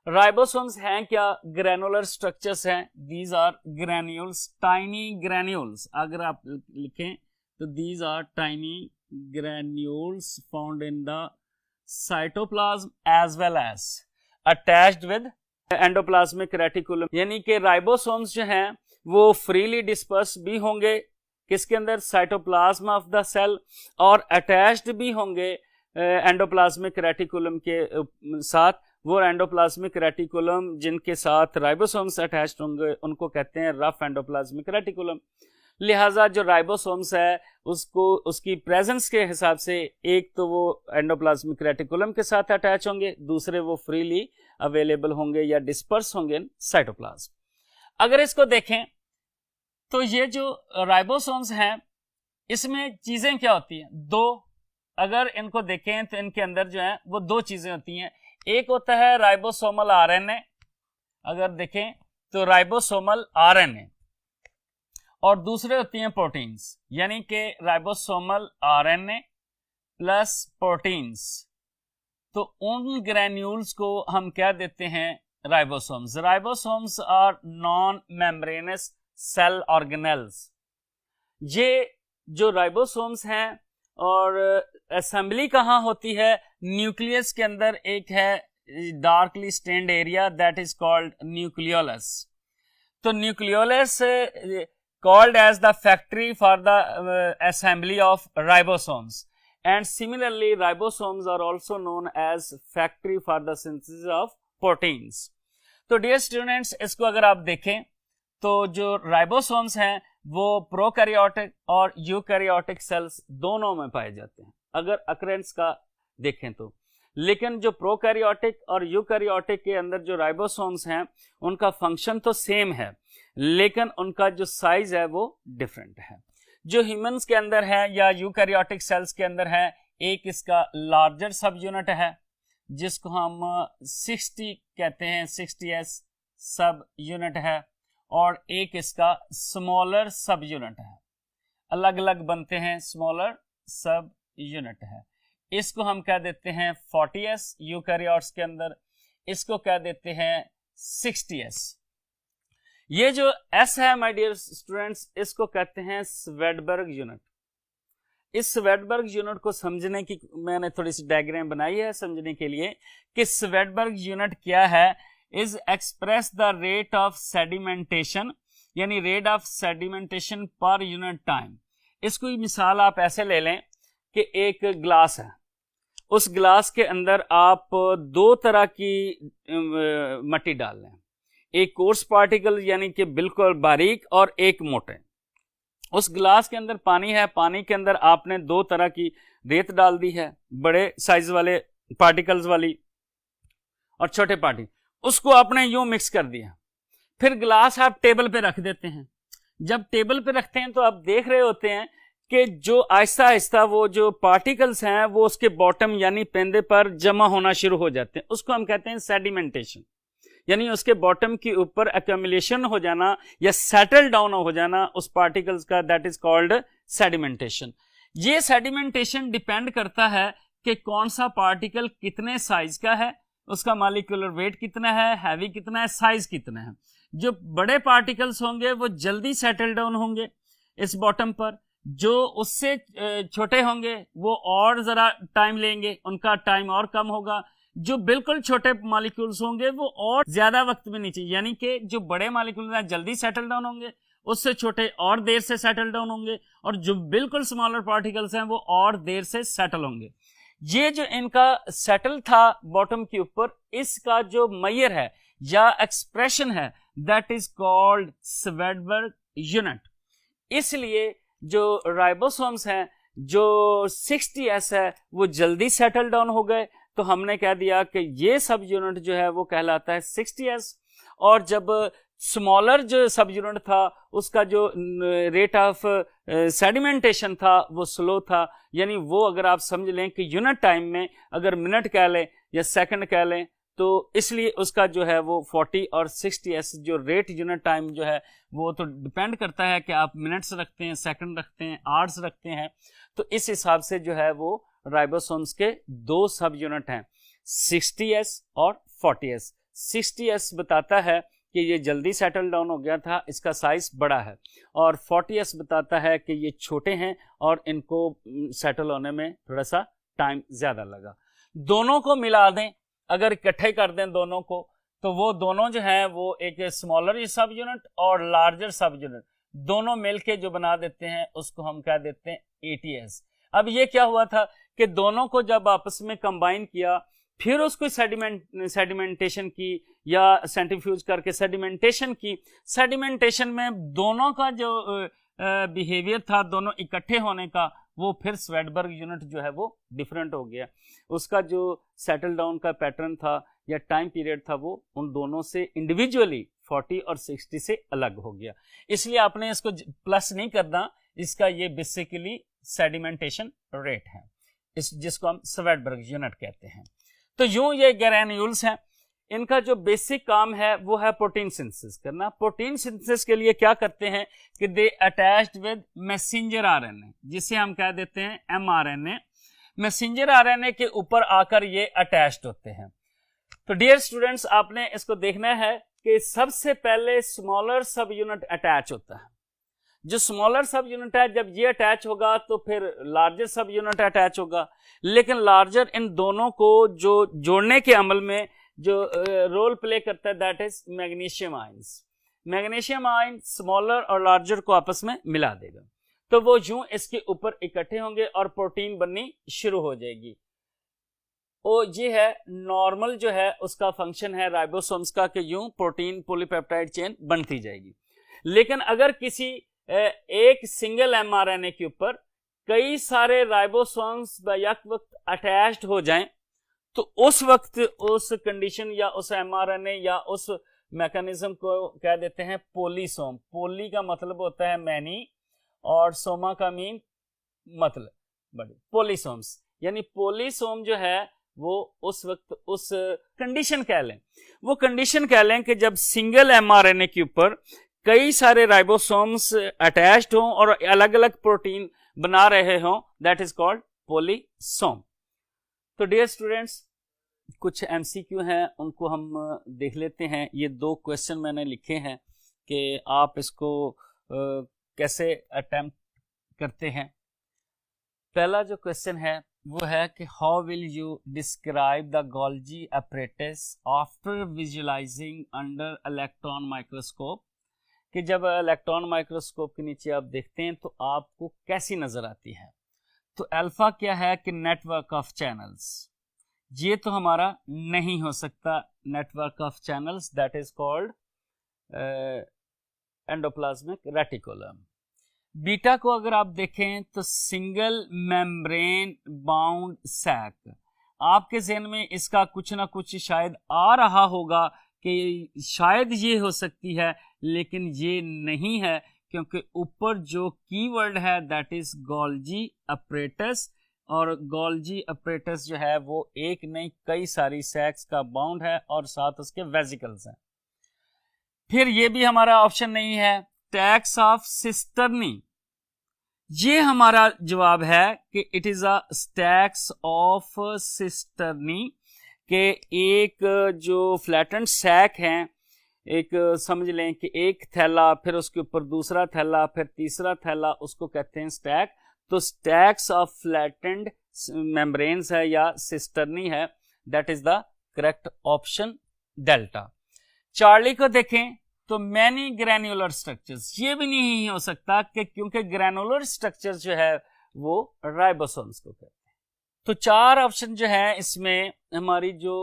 Ribosomes हैं क्या? ग्रैनुलर स्ट्रक्चर्स हैं। These are granules, tiny granules. अगर आप लिखें तो these are tiny granules found in the cytoplasm as well as attached with endoplasmic reticulum. यानी कि ribosomes जो हैं वो फ्रीली डिस्पर्स भी होंगे किसके अंदर? साइटोप्लाज्म ऑफ द सेल, और अटैच्ड भी होंगे एंडोप्लाज्मिक रेटिकुलम के साथ। वो एंडोप्लाज्मिक रेटिकुलम जिनके साथ राइबोसोम्स अटैच्ड होंगे उनको कहते हैं रफ एंडोप्लाज्मिक रेटिकुलम। लिहाजा जो राइबोसोम्स है उसको उसकी प्रेजेंस के हिसाब से एक तो वो एंडोप्लाज्मिक रेटिकुलम के साथ अटैच होंगे, दूसरे वो फ्रीली अवेलेबल होंगे या डिस्पर्स होंगे साइटोप्लाज्म। अगर इसको देखें तो ये जो राइबोसोम्स हैं इसमें चीजें क्या होती हैं? दो। अगर इनको देखें तो इनके अंदर जो है वो दो चीजें होती हैं। एक होता है राइबोसोमल आरएनए, अगर देखें तो राइबोसोमल आरएनए, और दूसरे होती हैं प्रोटीन्स, यानी कि राइबोसोमल आरएनए प्लस प्रोटीन्स। तो उन ग्रैन्यूल्स को हम क्या देते हैं? Ribosomes. Ribosomes are non membranous cell organelles. ये जो राइबोसोम्स हैं और असेंबली कहाँ होती है? न्यूक्लियस के अंदर एक है darkly stained area that is called nucleolus. तो nucleolus called as the factory for the assembly of ribosomes, and similarly ribosomes are also known as factory for the synthesis of proteins। तो dear students, इसको अगर आप देखें तो जो ribosomes हैं वो प्रोकैरियोटिक और यूकैरियोटिक सेल्स दोनों में पाए जाते हैं अगर अकरेंस का देखें तो। लेकिन जो प्रोकैरियोटिक और यूकैरियोटिक के अंदर जो राइबोसोम्स हैं उनका फंक्शन तो सेम है, लेकिन उनका जो साइज है वो डिफरेंट है। जो ह्यूमंस के अंदर है या यूकैरियोटिक सेल्स के अंदर है, एक इसका लार्जर सब यूनिट है जिसको हम 60 कहते हैं, 60s सब यूनिट है, और एक इसका स्मॉलर सब यूनिट है। अलग अलग बनते हैं, स्मॉलर सब यूनिट है। इसको हम क्या देते हैं? 40s यूकैरियोट्स के अंदर। इसको क्या देते हैं? 60s। ये जो S है माय डियर स्टूडेंट्स, इसको कहते हैं स्वेडबर्ग यूनिट। इस स्वेडबर्ग यूनिट को समझने की मैंने थोड़ी सी डायग्राम बनाई है समझने के लिए कि स्वेडबर्ग यूनिट क्या है। Is express the rate of sedimentation, यानी rate of sedimentation per unit time. इसको मिसाल आप ऐसे ले लें कि एक ग्लास है उस ग्लास के अंदर आप दो तरह की मट्टी डाल लें, एक कोर्स पार्टिकल यानी कि बिल्कुल बारीक और एक मोटे। उस ग्लास के अंदर पानी है, पानी के अंदर आपने दो तरह की रेत डाल दी है, बड़े साइज वाले पार्टिकल्स वाली और छोटे पार्टिकल, उसको आपने यूं मिक्स कर दिया। फिर ग्लास आप टेबल पे रख देते हैं। जब टेबल पे रखते हैं तो आप देख रहे होते हैं कि जो आहिस्ता आहिस्ता वो जो पार्टिकल्स हैं वो उसके बॉटम यानी पेंदे पर जमा होना शुरू हो जाते हैं। उसको हम कहते हैं सेडिमेंटेशन, यानी उसके बॉटम के ऊपर एक्यूमुलेशन हो जाना या सेटल डाउन हो जाना उस पार्टिकल्स का, दैट इज कॉल्ड सेडिमेंटेशन। ये सेडिमेंटेशन डिपेंड करता है कि कौन सा पार्टिकल कितने साइज का है, उसका मॉलिक्यूलर वेट कितना है, हैवी कितना है, साइज कितना है। जो बड़े पार्टिकल्स होंगे वो जल्दी सेटल डाउन होंगे इस बॉटम पर, जो उससे छोटे होंगे वो और जरा टाइम लेंगे, उनका टाइम और कम होगा। जो बिल्कुल छोटे मॉलिक्यूल्स होंगे वो और ज्यादा वक्त में नीचे, यानी कि जो बड़े मॉलिक्यूल्स हैं जल्दी सेटल डाउन होंगे, उससे छोटे और देर से सेटल डाउन होंगे, और जो बिल्कुल स्मॉलर पार्टिकल्स हैं वो और देर से सेटल होंगे। ये जो इनका सेटल था बॉटम के ऊपर, इसका जो मेजर है या एक्सप्रेशन है that is called Svedberg unit. इसलिए जो राइबोसोम्स हैं, जो 60S है, वो जल्दी सेटल डाउन हो गए, तो हमने कह दिया कि ये सब यूनिट जो है वो कहलाता है 60S। और जब स्मॉलर जो सब यूनिट था उसका जो रेट ऑफ सेडिमेंटेशन था वो स्लो था, यानी वो अगर आप समझ लें कि यूनिट टाइम में अगर मिनट कह लें या सेकंड कह लें, तो इसलिए उसका जो है वो 40 और 60S जो रेट यूनिट टाइम जो है वो तो डिपेंड करता है कि आप मिनट्स रखते हैं, सेकंड रखते हैं, आवर्स रखते हैं। तो इस हिसाब से जो है वो राइबोसोम्स के दो सब यूनिट हैं, 60S और 40S। 60S बताता है कि ये जल्दी सेटल डाउन हो गया था, इसका साइज बड़ा है, और 40S बताता है कि ये छोटे हैं और इनको सेटल होने में थोड़ा सा टाइम ज्यादा लगा। दोनों को मिला दें, अगर इकट्ठे कर दें दोनों को, तो वो दोनों जो है वो एक स्मॉलर सब यूनिट और लार्जर सब यूनिट दोनों मिलके जो बना देते हैं उसको हम कह देते हैं 80S। अब ये क्या हुआ था कि दोनों को जब आपस में कंबाइन किया, फिर उसको सेडिमेंटेशन की या सेंट्रीफ्यूज करके सेडिमेंटेशन की। सेडिमेंटेशन में दोनों का जो बिहेवियर था दोनों इकट्ठे होने का, वो फिर स्वेडबर्ग यूनिट जो है वो डिफरेंट हो गया। उसका जो सेटल डाउन का पैटर्न था या टाइम पीरियड था वो उन दोनों से इंडिविजुअली 40 और 60 से अलग हो गया। इसलिए आपने इसको प्लस नहीं करना, इसका ये बेसिकली सेडिमेंटेशन रेट है, इस जिसको हम स्वेडबर्ग यूनिट कहते हैं। तो यूं ये ग्रैन्यूल्स हैं, इनका जो बेसिक काम है वो है प्रोटीन सिंथेसिस करना। प्रोटीन सिंथेसिस के लिए क्या करते हैं कि दे अटैच्ड विद मैसेंजर आरएनए, जिसे हम कह देते हैं एमआरएनए। मैसेंजर आरएनए के ऊपर आकर ये अटैच्ड होते हैं। तो डियर स्टूडेंट्स, आपने इसको देखना है कि सबसे पहले स्मॉलर सब यूनिट अटैच होता है। जो स्मॉलर सब यूनिट है जब ये अटैच होगा तो फिर लार्जर सब यूनिट अटैच होगा, लेकिन लार्जर इन दोनों को जो जोड़ने के अमल में जो रोल प्ले करता है that is magnesium ions. Magnesium ion smaller और लार्जर को आपस में मिला देगा, तो वो यूं इसके ऊपर इकट्ठे होंगे और प्रोटीन बननी शुरू हो जाएगी। वो ये है नॉर्मल जो है उसका फंक्शन है राइबोसोम्स का कि यूं प्रोटीन पॉलीपेप्टाइड चेन बनती जाएगी। लेकिन अगर किसी एक सिंगल एमआरएनए के ऊपर कई सारे राइबोसोम्स बैक वक्त अटैच्ड हो जाएं, तो उस वक्त उस कंडीशन या उस एमआरएनए या उस मैकेनिज्म को कह देते हैं पॉलीसोम। पॉली का मतलब होता है मैनी और सोमा का मीन मतलब बड़ी। पॉलीसोम्स यानी पॉलीसोम जो है वो उस वक्त उस कंडीशन कह लें, वो कंडीशन कह लें कि जब सिंगल एमआरएनए के ऊपर कई सारे राइबोसोम्स अटैच्ड हों और अलग अलग प्रोटीन बना रहे हों, दैट इज कॉल्ड पॉलीसोम। तो डियर स्टूडेंट्स, कुछ एमसीक्यू हैं उनको हम देख लेते हैं। ये दो क्वेश्चन मैंने लिखे हैं कि आप इसको कैसे अटेम्प्ट करते हैं। पहला जो क्वेश्चन है वो है कि how will you describe the Golgi apparatus after visualising under electron microscope, कि जब इलेक्ट्रॉन माइक्रोस्कोप के नीचे आप देखते हैं तो आपको कैसी नजर आती है। तो अल्फा क्या है कि नेटवर्क ऑफ चैनल्स, ये तो हमारा नहीं हो सकता network of channels, that is called endoplasmic reticulum. Beta को अगर आप देखें तो सिंगल मेम्ब्रेन बाउंड सैक, आपके ज़हन में इसका कुछ ना कुछ शायद आ रहा होगा कि शायद ये हो सकती है, लेकिन ये नहीं है, क्योंकि ऊपर जो कीवर्ड है दैट इज गोल्जी अपरेटस, और गोल्जी अपरेटस जो है वो एक नहीं कई सारी सैक्स का बाउंड है और साथ उसके वेसिकल्स हैं। फिर ये भी हमारा ऑप्शन नहीं है टैक्स ऑफ सिस्टर्नी, ये हमारा जवाब है कि it is a stacks of cisternae, के एक जो फ्लैटेंड सैक हैं, एक समझ लें कि एक थैला, फिर उसके ऊपर दूसरा थैला, फिर तीसरा थैला, उसको कहते हैं स्टैक। तो स्टैक्स ऑफ फ्लैटेंड मेम्ब्रेन्स है या सिस्टर्नी है, that is the correct option delta. Charlie को देखें तो मैनी ग्रैन्युलर स्ट्रक्चर्स, ये भी नहीं हो सकता कि क्योंकि ग्रैन्युलर स्ट्रक्चर जो है वो राइबोसोम्स को कहते हैं। तो चार ऑप्शन जो है इसमें हमारी जो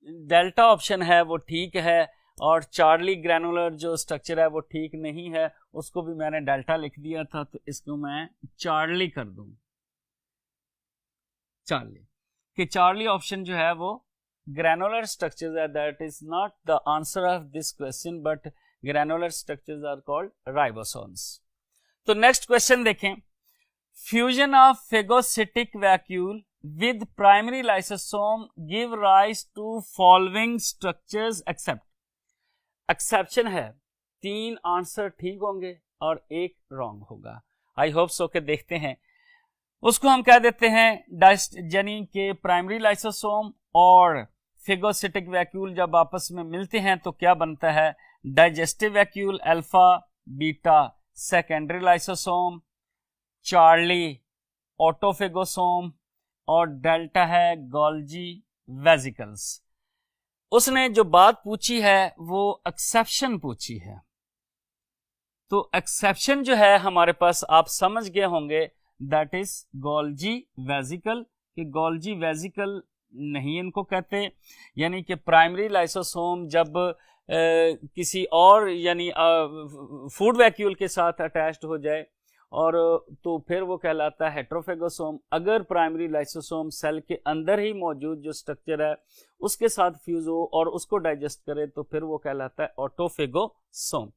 डेल्टा ऑप्शन है वो ठीक है, और चार्ली ग्रैनुलर जो स्ट्रक्चर है वो ठीक नहीं है, उसको भी मैंने डेल्टा लिख दिया था, तो इसको मैं चार्ली कर दूं, चार्ली कि चार्ली ऑप्शन जो है वो ग्रैनुलर स्ट्रक्चर्स है, that is not the answer of this question, but granular structures are called ribosomes. तो नेक्स्ट क्वेश्चन देखें, fusion of phagocytic vacuole with primary lysosome give rise to following structures except, exception है, 3 answer ठीक होंगे और 1 wrong होगा। I hope so के देखते हैं, उसको हम कह देते हैं यानी के प्राइमरी लाइसोसोम और फेगोसिटिक वैक्यूल जब आपस में मिलते हैं तो क्या बनता है, digestive vacuole alpha beta secondary lysosome, Charlie autophagosome, और डेल्टा है गोल्जी वेसिकल्स। उसने जो बात पूछी है वो एक्सेप्शन पूछी है, तो एक्सेप्शन जो है हमारे पास आप समझ गए होंगे दैट इज गोल्जी वेसिकल, कि गोल्जी वेसिकल नहीं इनको कहते, यानी कि प्राइमरी लाइसोसोम जब किसी और यानी फूड वैक्यूल के साथ अटैच्ड हो जाए और तो फिर वो कहलाता है हेट्रोफेगोसोम। अगर प्राइमरी लाइसोसोम सेल के अंदर ही मौजूद जो स्ट्रक्चर है उसके साथ फ्यूज हो और उसको डाइजेस्ट करे तो फिर वो कहलाता है ऑटोफेगोसोम।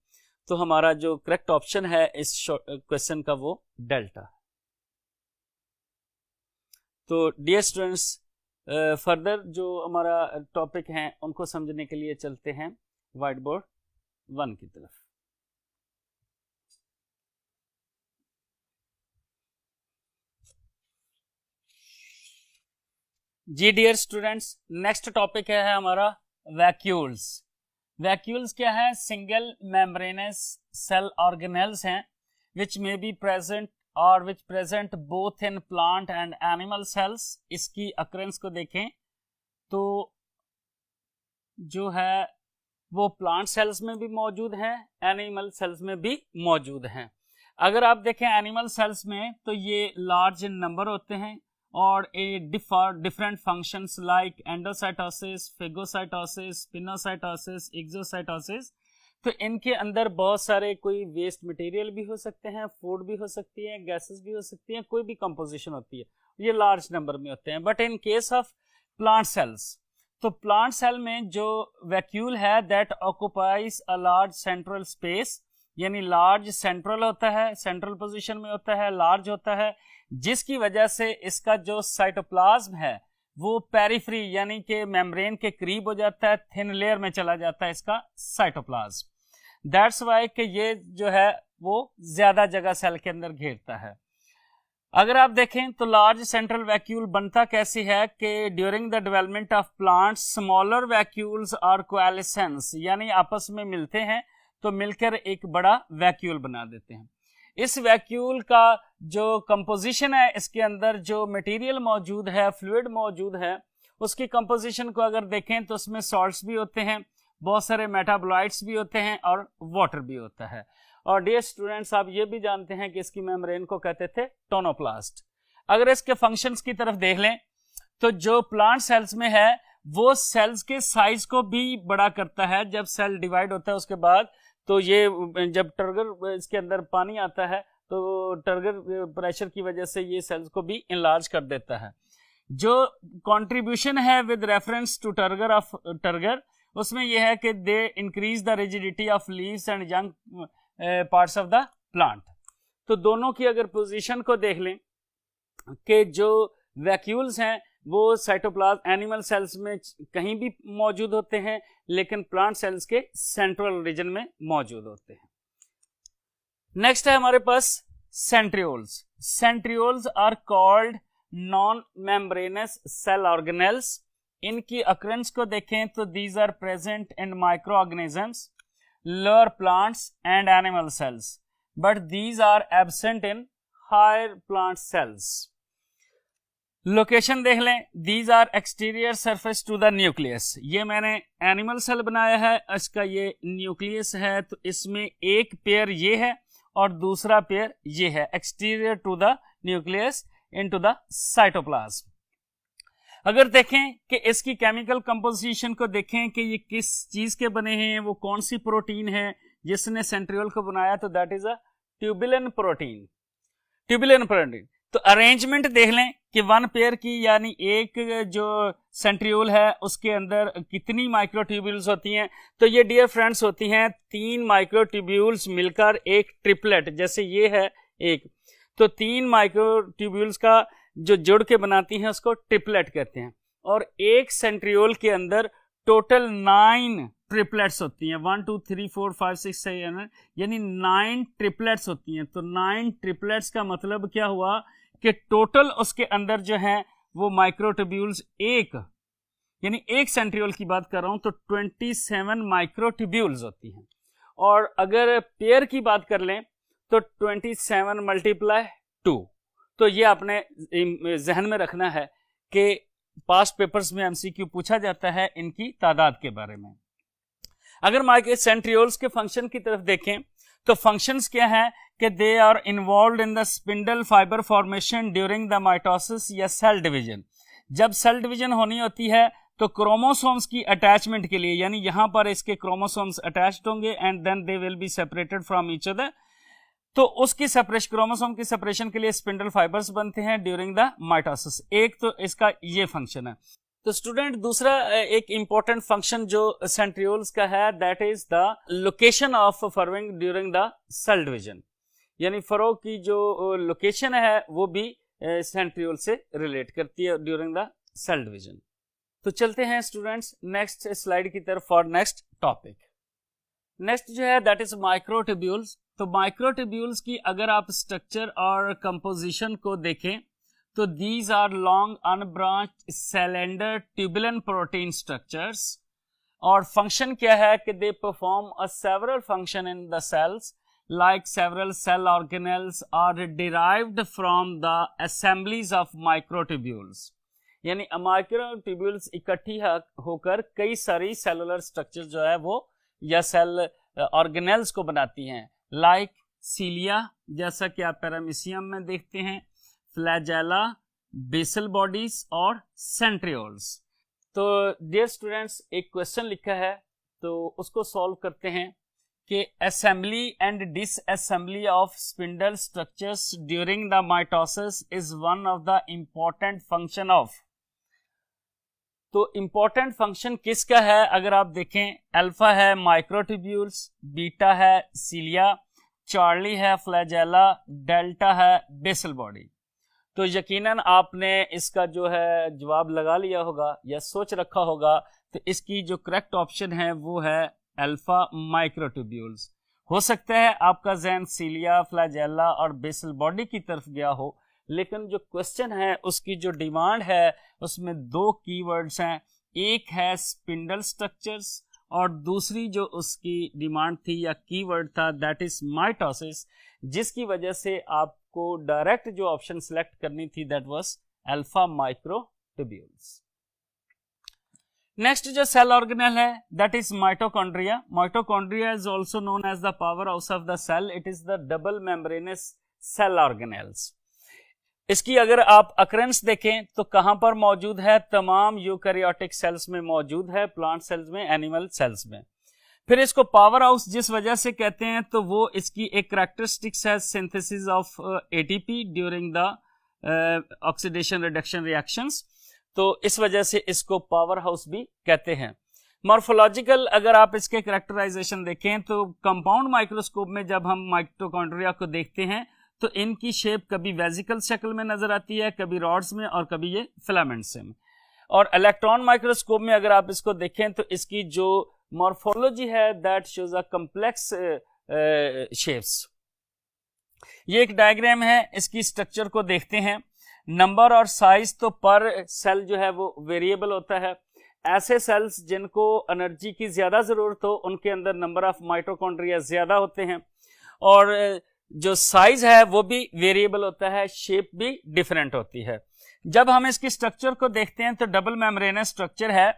तो हमारा जो करेक्ट ऑप्शन है इस क्वेश्चन का वो डेल्टा। तो डियर स्टूडेंट्स, फर्दर जो हमारा टॉपिक है उनको समझने के लिए चलते हैं व्हाइट बोर्ड 1 की तरफ। जी डियर स्टूडेंट्स, नेक्स्ट टॉपिक है हमारा वैक्यूल्स। वैक्यूल्स क्या है, सिंगल मेम्ब्रेनस सेल ऑर्गेनेल्स हैं विच मे बी प्रेजेंट और विच present both in plant and animal sales. इसकी अकरेंस को देखें तो जो है वो प्लांट सेल्स में भी मौजूद है, एनिमल सेल्स में भी मौजूद हैं। अगर आप देखें एनिमल सेल्स में तो ये लार्ज इन नंबर होते हैं और a different functions like endocytosis, phagocytosis, pinocytosis, exocytosis. तो इनके अंदर बहुत सारे कोई वेस्ट मटेरियल भी हो सकते हैं, फूड भी हो सकती है, गैसेस भी हो सकती हैं, कोई भी कंपोजिशन होती है, ये लार्ज नंबर में होते हैं। But in case of plant cells, तो प्लांट सेल में जो वैक्यूल है that occupies a large central space, यानी लार्ज सेंट्रल होता है, सेंट्रल पोजीशन में होता है, लार्ज होता है, जिसकी वजह से इसका जो साइटोप्लाज्म है वो पेरिफेरी यानी कि मेम्ब्रेन के करीब हो जाता है, थिन लेयर में चला जाता है इसका साइटोप्लाज्म। दैट्स वाई कि ये जो है वो ज्यादा जगह सेल के अंदर घेरता है। अगर आप देखें तो लार्ज सेंट्रल वैक्यूल बनता कैसे है कि during the development of plants smaller vacuoles और कोएलिसेंस, यानी आपस में मिलते हैं तो मिलकर एक बड़ा वैक्यूल बना देते हैं। इस वैक्यूल का जो कंपोजिशन है, इसके अंदर जो मटेरियल मौजूद है, फ्लूइड मौजूद है, उसकी कंपोजिशन को अगर देखें तो उसमें सॉल्ट्स भी होते हैं, बहुत सारे मेटाबोलाइट्स भी होते हैं और वाटर भी होता है। और डियर स्टूडेंट्स आप ये भी जानते हैं कि इसकी मेम्ब्रेन को कहते थे टोनोप्लास्ट। अगर इसके फंक्शंस की तरफ देख लें तो जो प्लांट सेल्स में है वो सेल्स के साइज को भी बड़ा करता है। जब सेल डिवाइड होता है उसके बाद तो ये जब टर्गर इसके अंदर पानी आता है तो टर्गर प्रेशर की वजह से ये सेल्स को भी इनलार्ज कर देता है। जो कंट्रीब्यूशन है with reference to turgor of turgor उसमें यह है कि they increase the rigidity of leaves and young parts of the plant. तो दोनों की अगर पोजीशन को देख लें कि जो वैक्यूल्स हैं वो साइटोप्लाज्म एनिमल सेल्स में कहीं भी मौजूद होते हैं लेकिन प्लांट सेल्स के सेंट्रल रीजन में मौजूद होते हैं। नेक्स्ट है हमारे पास centrioles. Centrioles are called non membranous cell organelles. इनकी अक्रेंस को देखें तो these are present in micro organisms, lower plants and animal cells, but these are absent in higher plant cells. Location देख लें, these are exterior surface to the nucleus. ये मैंने animal cell बनाया है, इसका ये न्यूक्लियस है, तो इसमें एक पेयर ये है और दूसरा पेयर ये है, exterior to the nucleus into the cytoplasm. अगर देखें कि इसकी केमिकल कंपोजिशन को देखें कि ये किस चीज के बने हैं, वो कौन सी प्रोटीन है जिसने सेंट्रियोल को बनाया, तो that is a tubulin protein. Tubulin protein. तो अरेंजमेंट देख लें कि वन पेयर की यानी एक जो सेंट्रियोल है उसके अंदर कितनी माइक्रोट्यूब्यूल्स होती हैं। तो ये डियर फ्रेंड्स होती हैं 3 माइक्रोट्यूब्यूल्स मिलकर एक ट्रिपलेट, जैसे ये है एक, तो 3 माइक्रोट्यूब्यूल्स का जो जोड़ के बनाती हैं उसको ट्रिपलेट कहते हैं। और एक सेंट्रियोल के अंदर टोटल 9 ट्रिपलेट्स होती हैं, 1 2 3 4 5 6 7 यानी 9 ट्रिपलेट्स होती हैं। तो 9 ट्रिपलेट्स का मतलब क्या हुआ कि टोटल उसके अंदर जो है वो माइक्रोट्यूब्यूल्स एक, यानी एक सेंट्रियोल की बात कर रहा हूं तो 27 माइक्रोट्यूब्यूल्स होती हैं। और अगर पेयर की बात कर लें तो 27 × 2। तो ये अपने जहन में रखना है कि पास्ट पेपर्स में एमसीक्यू पूछा जाता है इनकी तादाद के बारे में। अगर सेंट्रियोल्स के फंक्शन की तरफ देखें तो फंक्शंस क्या है कि they are involved in the spindle fibre formation during the mitosis या सेल डिवीजन। जब सेल डिवीजन होनी होती है तो क्रोमोसोम्स की अटैचमेंट के लिए, यानी यहां पर इसके क्रोमोसोम्स अटैच्ड होंगे and then they will be separated from each other. तो उसकी सेपरेशन, क्रोमोसोम की सेपरेशन के लिए स्पिंडल फाइबर्स बनते हैं ड्यूरिंग द माइटोसिस। एक तो इसका ये फंक्शन है। तो स्टूडेंट दूसरा एक इंपॉर्टेंट फंक्शन जो सेंट्रियोल्स का है that is the location of furrowing during the cell division, यानी फरो की जो लोकेशन है वो भी सेंट्रियोल से रिलेट करती है ड्यूरिंग द सेल डिवीजन। तो चलते हैं स्टूडेंट्स नेक्स्ट स्लाइड की तरफ फॉर नेक्स्ट टॉपिक। नेक्स्ट जो है दैट इज माइक्रोट्यूब्यूल्स। तो माइक्रोट्यूब्यूल्स की अगर आप स्ट्रक्चर और कंपोजिशन को देखें तो these are long unbranched cylinder tubulin protein structures. और फंक्शन क्या है कि they perform a several function in the cells like several cell organelles are derived from the assemblies of microtubules। यानी माइक्रोट्यूब्यूल्स इकट्ठी होकर कई सारी सेलुलर स्ट्रक्चर जो है वो या सेल ऑर्गेनेल्स को बनाती हैं, लाइक सीलिया जैसा कि आप पैरामीशियम में देखते हैं, फ्लैजेला, बेसल बॉडीज और सेंट्रियोल्स। तो डियर स्टूडेंट्स एक क्वेश्चन लिखा है तो उसको सॉल्व करते हैं कि assembly and disassembly of spindle structures during the mitosis is one of the important function of. तो इंपॉर्टेंट फंक्शन किसका है अगर आप देखें, अल्फा है माइक्रोट्यूब्यूल्स, बीटा है सीलिया, चार्ली है फ्लैजेला, डेल्टा है बेसल बॉडी। तो यकीनन आपने इसका जो है जवाब लगा लिया होगा या सोच रखा होगा। तो इसकी जो करेक्ट ऑप्शन है वो है अल्फा माइक्रोट्यूब्यूल्स। हो सकता है आपका जहन सीलिया, फ्लैजेला और बेसल बॉडी की तरफ गया हो, लेकिन जो क्वेश्चन है उसकी जो डिमांड है उसमें 2 कीवर्ड्स हैं, एक है स्पिंडल स्ट्रक्चर्स और दूसरी जो उसकी डिमांड थी या कीवर्ड था दैट इज माइटोसिस, जिसकी वजह से आपको डायरेक्ट जो ऑप्शन सेलेक्ट करनी थी that was alpha microtubules. Next जो सेल ऑर्गेनेल है that is mitochondria. Mitochondria is also known as the power house of the cell. It is the double membranous cell organelles. इसकी अगर आप occurrence देखें तो कहां पर मौजूद है? तमाम यूकैरियोटिक सेल्स में मौजूद है, प्लांट सेल्स में, एनिमल सेल्स में. फिर इसको पावर हाउस जिस वजह से कहते हैं तो वो इसकी एक कैरेक्टरिस्टिक्स है synthesis of ATP during the oxidation reduction reactions. तो इस वजह से इसको पावर हाउस भी कहते हैं. मॉर्फोलॉजिकल अगर आप इसके कैरेक्टराइजेशन देखें तो कंपाउंड माइक्रोस्कोप में जब हम माइटोकॉन्ड्रिया को देखते हैं तो इनकी शेप कभी वेजिकल शक्ल में नजर आती है, कभी रॉड्स में और कभी ये फिलामेंट्स में. और इलेक्ट्रॉन माइक्रोस्कोप में अगर आप इसको देखें तो इसकी जो मॉर्फोलॉजी है that shows a complex shapes. ये एक डायग्राम है, इसकी स्ट्रक्चर को देखते हैं. नंबर और साइज तो पर सेल जो है वो वेरिएबल होता है. ऐसे सेल्स जिनको एनर्जी की ज्यादा जरूरत हो उनके अंदर नंबर ऑफ माइटोकॉन्ड्रिया ज्यादा होते हैं और जो साइज है वो भी वेरिएबल होता है, शेप भी डिफरेंट होती है. जब हम इसकी स्ट्रक्चर को देखते हैं तो डबल मेम्ब्रेनस स्ट्रक्चर है,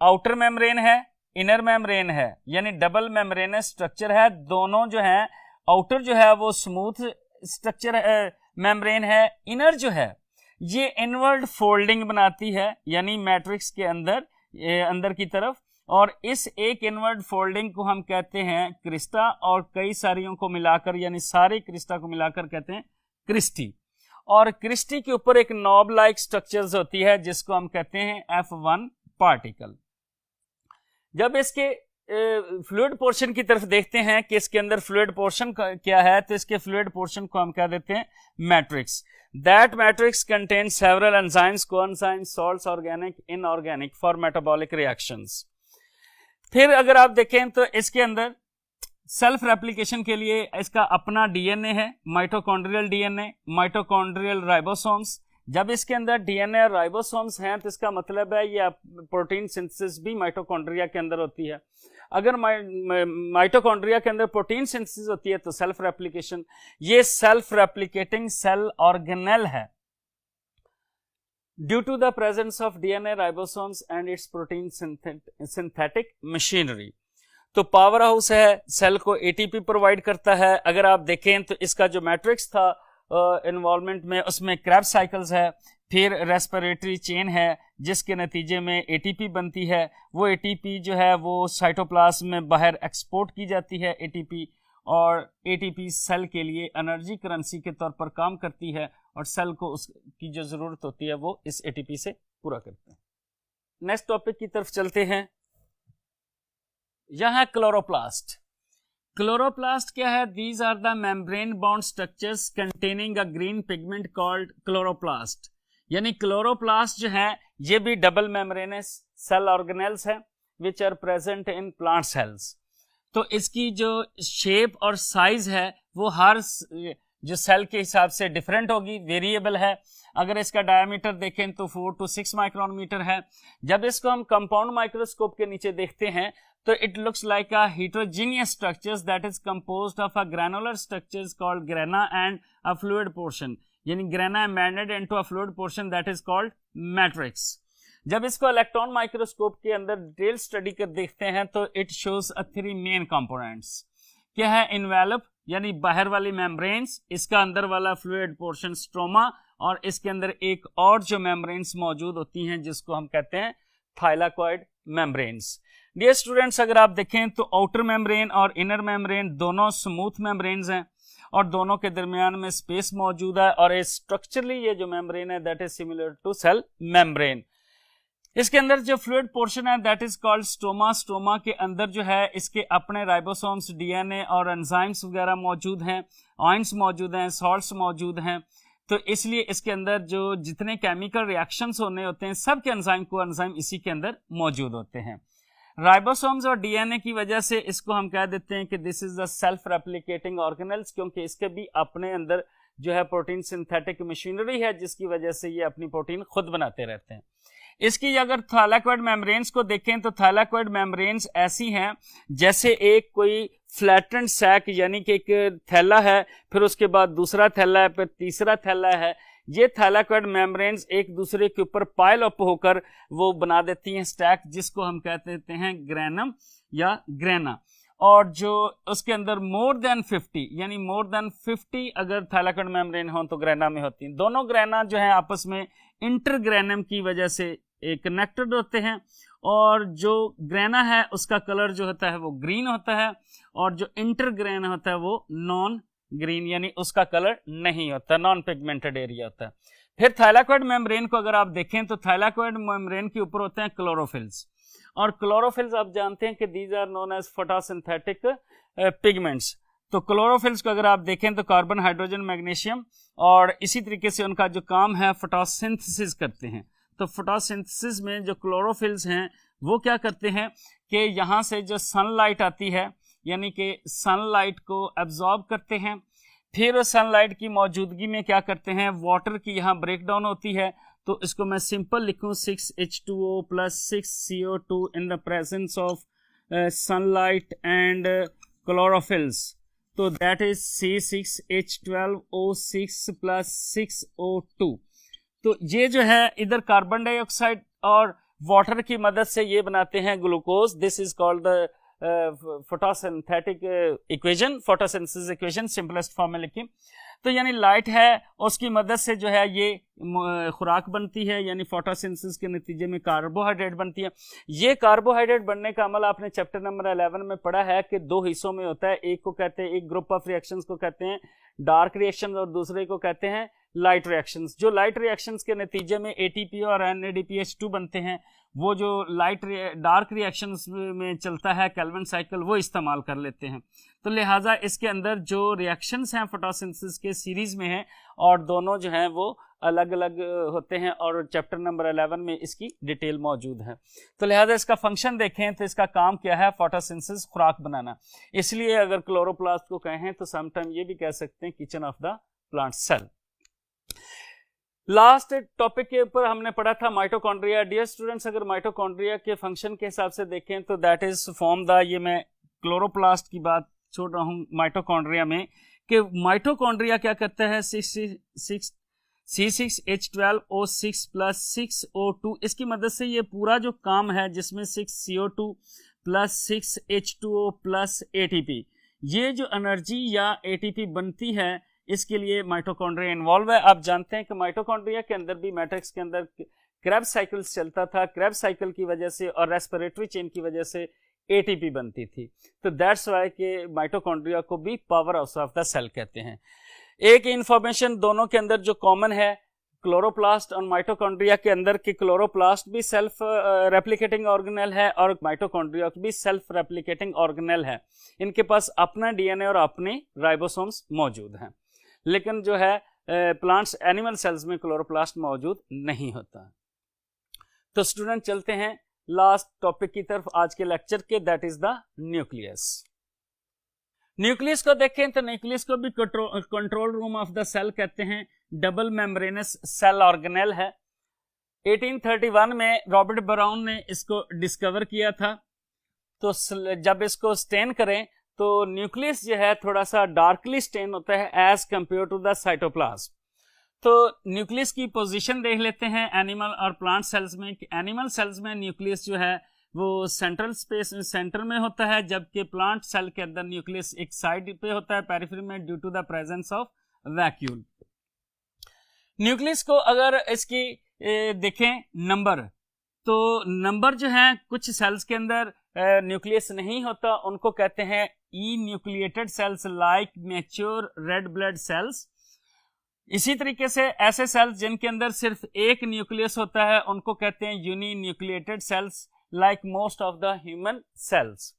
आउटर मेम्ब्रेन है, इनर मेम्ब्रेन है, यानी डबल मेम्ब्रेनस स्ट्रक्चर है. दोनों जो है आउटर जो है वो स्मूथ स्ट्रक्चर मेम्ब्रेन है, इनर जो है ये इनवर्ड फोल्डिंग बनाती है यानी मैट्रिक्स के अंदर की तरफ. और इस एक इनवर्ड फोल्डिंग को हम कहते हैं क्रिस्टा और कई सारियों को मिलाकर यानी सारे क्रिस्टा को मिलाकर कहते हैं क्रिस्टी. और क्रिस्टी के ऊपर एक नॉब लाइक स्ट्रक्चर्स होती है जिसको हम कहते हैं F1 पार्टिकल. जब इसके फ्लूइड पोर्शन की तरफ देखते हैं कि इसके अंदर फ्लूइड पोर्शन क्या है तो इसके फ्लूइड पोर्शन को हम क्या देते हैं? Matrix. That matrix contain several enzymes, coenzymes, salts, organic, inorganic for metabolic reactions. फिर अगर आप देखें तो इसके अंदर सेल्फ रेप्लिकेशन के लिए इसका अपना डीएनए है, माइटोकॉन्ड्रियल डीएनए, माइटोकॉन्ड्रियल राइबोसोम्स. जब इसके अंदर डीएनए और राइबोसोम्स हैं तो इसका मतलब है ये प्रोटीन सिंथेसिस भी माइटोकॉन्ड्रिया के अंदर होती है. अगर माइटोकॉन्ड्रिया के अंदर प्रोटीन सिंथेसिस होती है तो सेल्फ रेप्लिकेशन. ये सेल्फ रेप्लिकेटिंग सेल ऑर्गेनेल है due to the presence of DNA, ribosomes and its protein synthetic machinery. तो पावर हाउस है, सेल को एटीपी प्रोवाइड करता है. अगर आप देखें तो इसका जो मैट्रिक्स था इन्वॉल्वमेंट में उसमें क्रैब साइकिल्स है, फिर रेस्पिरेटरी चेन है जिसके नतीजे में एटीपी बनती है. वो एटीपी जो है वो साइटोप्लाज्म में बाहर एक्सपोर्ट की जाती है एटीपी, और एटीपी सेल के लिए एनर्जी करेंसी के तौर पर काम करती है और सेल को उसकी जो जरूरत होती है वो इस एटीपी से पूरा करते हैं. नेक्स्ट टॉपिक की तरफ चलते हैं. यहां है क्लोरोप्लास्ट. क्लोरोप्लास्ट क्या है? These are the membrane bound structures containing a green pigment called chloroplast. यानी क्लोरोप्लास्ट जो है ये भी डबल मेम्ब्रेनस सेल ऑर्गेनेल्स है which are present in plant cells. तो इसकी जो शेप और साइज है वो हर जो सेल के हिसाब से डिफरेंट होगी, वेरिएबल है. अगर इसका डायमीटर देखें तो 4 to 6 माइक्रोन मीटर है. जब इसको हम कंपाउंड माइक्रोस्कोप के नीचे देखते हैं तो it looks like a heterogeneous structures that is composed of a granular structures called grana and a fluid portion. यानी grana embedded into a fluid portion that is called matrix. जब इसको electron microscope के अंदर detail study कर देखते हैं तो it shows 3 main components. क्या है? इन्वेलप यानी बाहर वाली मेम्ब्रेन्स, इसका अंदर वाला फ्लूइड पोर्शन स्ट्रोमा, और इसके अंदर एक और जो मेम्ब्रेन्स मौजूद होती हैं जिसको हम कहते हैं थाइलाकॉइड मेम्ब्रेन्स. डियर स्टूडेंट्स, अगर आप देखें तो आउटर मेम्ब्रेन और इनर मेम्ब्रेन दोनों स्मूथ मेम्ब्रेन्स हैं और दोनों के दरमियान में स्पेस मौजूद है, और स्ट्रक्चरली ये जो मेम्ब्रेन है that is similar to cell membrane. इसके अंदर जो फ्लूइड पोर्शन है that is called stoma. Stoma के अंदर जो है इसके अपने राइबोसोम्स, डीएनए और एंजाइम्स वगैरह मौजूद हैं, आयंस मौजूद हैं, सॉल्ट्स मौजूद हैं. तो इसलिए इसके अंदर जो जितने केमिकल रिएक्शंस होने होते हैं सब के एंजाइम इसी के अंदर मौजूद होते हैं. राइबोसोम्स और डीएनए की वजह से इसको हम कह देते हैं कि this is the self replicating organelles, क्योंकि इसके भी अपने अंदर जो है प्रोटीन सिंथेटिक मशीनरी है जिसकी वजह से ये अपनी प्रोटीन खुद बनाते रहते हैं. इसकी अगर थाइलाकॉइड मेम्ब्रेन्स को देखें तो थाइलाकॉइड मेम्ब्रेन्स ऐसी हैं जैसे एक कोई फ्लैटेंड सैक, यानी कि एक थैला है, फिर उसके बाद दूसरा थैला है, फिर तीसरा थैला है. ये थाइलाकोइड मेम्ब्रेन्स एक दूसरे के ऊपर पाइल अप होकर वो बना देती हैं स्टैक, जिसको हम कहते हैं ग्रेनम या ग्रेना। और जो उसके अंदर मोर देन 50 यानी मोर देन 50 अगर थाइलाकोइड मेम्ब्रेन हो तो ग्रेना में होती हैं। दोनों ग्रेना जो है आपस में इंटरग्रेनम की वजह से कनेक्टेड होते हैं, और जो ग्रेना है उसका कलर जो होता है वो ग्रीन होता है, और जो इंटरग्रेन होता है वो नॉन ग्रीन यानी उसका कलर नहीं होता, नॉन पिगमेंटेड एरिया होता है। फिर थाइलाकोइड मेम्ब्रेन को अगर आप देखें तो थाइलाकोइड मेम्ब्रेन के ऊपर होते हैं क्लोरोफिल्स, और क्लोरोफिल्स आप जानते हैं कि these are known as photosynthetic pigments. तो क्लोरोफिल्स को अगर आप देखें तो कार्बन, हाइड्रोजन, मैग्नीशियम, और इसी तरीके से उनका जो काम है फोटोसिंथेसिस करते हैं। तो फोटोसिंथेसिस में जो क्लोरोफिल्स हैं वो क्या करते हैं कि यहाँ से जो सनलाइट आती है यानी कि सनलाइट को एब्जॉर्ब करते हैं, फिर सनलाइट की मौजूदगी में क्या करते हैं, वाटर की यहाँ ब्रेकडाउन होती है। तो इसको मैं सिंपल लिखूं 6H2O plus 6CO2 in the presence of sunlight and chlorophylls, तो that is C6H12O6 plus 6O2। तो ये जो है इधर कार्बन डाइऑक्साइड और वाटर की मदद से ये बनाते हैं glucose. This is called the photosynthetic equation, photosynthesis equation simplest form में लिखी। तो यानी लाइट है उसकी मदद से जो है ये खुराक बनती है, यानी फोटोसिंथेसिस के नतीजे में कार्बोहाइड्रेट बनती है। ये कार्बोहाइड्रेट बनने का अमल आपने चैप्टर नंबर 11 में पढ़ा है कि दो हिस्सों में होता है। एक को कहते हैं, एक ग्रुप ऑफ रिएक्शंस को कहते हैं डार्क रिएक्शंस, और दूसरे को कहते हैं लाइट रिएक्शंस। जो लाइट रिएक्शंस के नतीजे में ATP और NADPH2 बनते हैं, वो जो डार्क रिएक्शंस में चलता है केल्विन साइकिल, वो इस्तेमाल कर लेते हैं। तो लिहाजा इसके अंदर जो रिएक्शंस हैं फोटोसिंथेसिस के सीरीज में हैं, और दोनों जो हैं वो अलग अलग होते हैं, और चैप्टर नंबर 11 में इसकी डिटेल मौजूद है। तो लिहाजा इसका फंक्शन देखें तो इसका काम क्या है, फोटोसिंथेसिस, खुराक बनाना। इसलिए अगर क्लोरोप्लास्ट को कहें तो समटाइम ये भी कह सकते हैं kitchen of the plant cell. Last topic के ऊपर हमने पढ़ा था माइटोकॉन्ड्रिया। डियर स्टूडेंट्स, अगर माइटोकॉन्ड्रिया के फंक्शन के हिसाब से देखें तो दैट इज फॉर्म द, ये मैं क्लोरोप्लास्ट की बात छोड़ रहा हूं माइटोकॉन्ड्रिया में, कि माइटोकॉन्ड्रिया क्या करता है, C6H12O6 प्लस 6O2, इसकी मदद से ये पूरा जो काम है जिसमें 6CO2 plus 6H2O plus ATP, ये जो एनर्जी या ATP बनती है, इसके लिए माइटोकॉन्ड्रिया इन्वॉल्व है। आप जानते हैं कि माइटोकॉन्ड्रिया के अंदर भी, मैट्रिक्स के अंदर क्रेब्स साइकिल चलता था, क्रेब्स साइकिल की वजह से और रेस्पिरेटरी चेन की वजह से ATP बनती थी। तो दैट्स वाई के माइटोकॉन्ड्रिया को भी power house of the cell कहते हैं। एक इंफॉर्मेशन दोनों के अंदर जो कॉमन है, क्लोरोप्लास्ट और माइटोकॉन्ड्रिया के अंदर कि क्लोरोप्लास्ट भी सेल्फ रेप्लिकेटिंग ऑर्गेनेल है और माइटोकॉन्ड्रिया भी सेल्फ रेप्लिकेटिंग ऑर्गेनेल है। इनके पास अपना DNA और अपने राइबोसोम्स मौजूद हैं, लेकिन जो है प्लांट्स, एनिमल सेल्स में क्लोरोप्लास्ट मौजूद नहीं होता। तो स्टूडेंट चलते हैं लास्ट टॉपिक की तरफ आज के लेक्चर के, that is the nucleus. Nucleus को देखें तो न्यूक्लियस को भी control room of the cell कहते हैं। डबल मेम्ब्रेनस सेल ऑर्गेनेल है। 1831 में रॉबर्ट ब्राउन ने इसको डिस्कवर किया था। तो जब इसको स्टेन करें तो न्यूक्लियस जो है थोड़ा सा डार्कली स्टेन होता है as compare to the cytoplasm. तो न्यूक्लियस की पोजीशन देख लेते हैं एनिमल और प्लांट सेल्स में। एनिमल सेल्स में न्यूक्लियस जो है वो सेंट्रल स्पेस सेंटर में होता है, जबकि प्लांट सेल के अंदर न्यूक्लियस एक साइड पे होता है पेरिफेरी में, due to the presence of vacuole. Nucleus को अगर इसकी देखें नंबर, तो नंबर जो है कुछ सेल्स के अंदर न्यूक्लियस नहीं होता, उनको कहते हैं enucleated cells like mature red blood cells. इसी तरीके से ऐसे सेल्स जिनके अंदर सिर्फ एक न्यूक्लियस होता है उनको कहते हैं uninucleated cells like most of the human cells.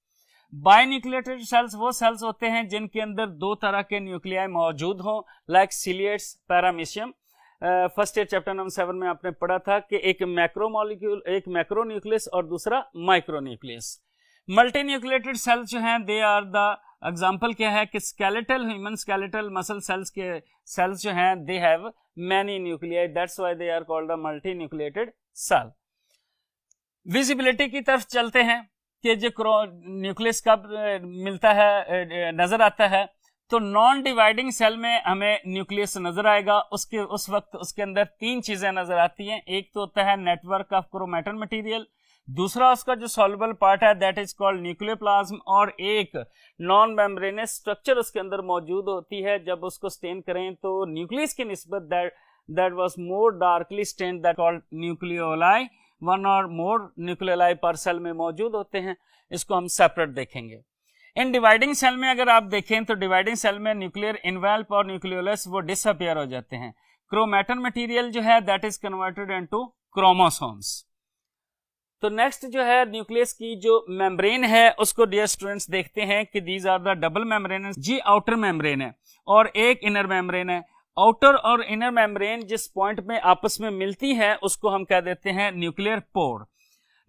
Binucleated cells वो सेल्स होते हैं जिनके अंदर दो तरह के न्यूक्लियाई मौजूद हों, like ciliates, paramecium. First year chapter number 7 में आपने पढ़ा था कि एक मैक्रो मॉलिक्यूल, एक मैक्रो न्यूक्लियस और दूसरा micronucleus. Multinucleated cells जो हैं दे आर द एग्जाम्पल क्या है कि skeletal, human skeletal muscle cells के सेल्स जो हैं they have many nuclei, that's why they are called the multinucleated cell. Visibility की तरफ चलते हैं कि जो न्यूक्लियस कब मिलता है, नजर आता है, तो नॉन डिवाइडिंग सेल में हमें न्यूक्लियस नजर आएगा, उस वक्त उसके अंदर तीन चीजें नजर आती हैं। एक तो होता है नेटवर्क ऑफ क्रोमैटन मटेरियल, दूसरा उसका जो सॉल्युबल पार्ट है दैट इज कॉल्ड न्यूक्लियोप्लाज्म, और एक नॉन मेम्ब्रेनस स्ट्रक्चर उसके अंदर मौजूद होती है। जब उसको स्टेन करें तो न्यूक्लियस की निस्बत that was more darkly stained, that called nucleoli. One और मोर न्यूक्लियोलाई पर सेल में मौजूद होते हैं, इसको हम सेपरेट देखेंगे। इन डिवाइडिंग सेल में अगर आप देखें तो डिवाइडिंग सेल में न्यूक्लियर इनवेल्प और न्यूक्लियोलस वो डिसअपियर हो जाते हैं। क्रोमैटन मटेरियल जो है that is converted into chromosomes. तो नेक्स्ट जो है न्यूक्लियस की जो मेम्ब्रेन है उसको डियर स्टूडेंट्स देखते हैं कि these are the double membrane. जी आउटर मेम्ब्रेन है और एक इनर मेम्ब्रेन है। आउटर और इनर मेम्ब्रेन जिस पॉइंट में आपस में मिलती है उसको हम कह देते हैं न्यूक्लियर पोर।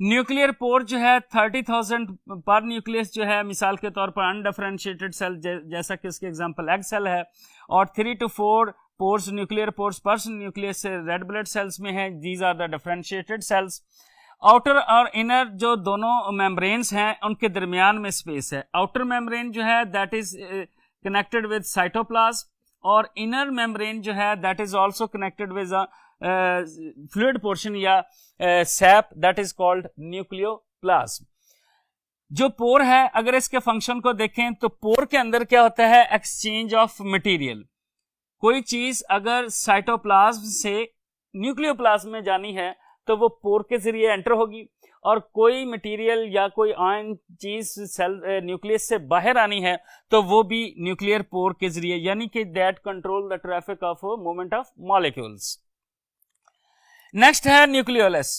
न्यूक्लियर पोर जो है 30,000 पर न्यूक्लियस जो है, मिसाल के तौर पर अनडिफरेंशिएटेड सेल जैसा कि इसके एग्जांपल एग सेल है, और 3 to 4 पोर्स न्यूक्लियर पोर्स पर न्यूक्लियस रेड ब्लड सेल्स में है। These are the differentiated cells. Outer और इनर जो दोनों मेम्ब्रेन्स हैं उनके दरमियान में स्पेस है। आउटर मेम्ब्रेन जो है that is connected with cytoplasm, और इनर मेम्ब्रेन जो है that is also connected with fluid portion या sap, that is called nucleoplasm. जो पोर है अगर इसके फंक्शन को देखें तो पोर के अंदर क्या होता है, एक्सचेंज ऑफ मटेरियल। कोई चीज अगर साइटोप्लाज्म से न्यूक्लियोप्लाज्म में जानी है तो वो पोर के जरिए एंटर होगी, और कोई मटेरियल या कोई आयन चीज सेल न्यूक्लियस से बाहर आनी है तो वो भी न्यूक्लियर पोर के जरिए, यानी कि that control the traffic of movement of molecules. Next है न्यूक्लियोलस।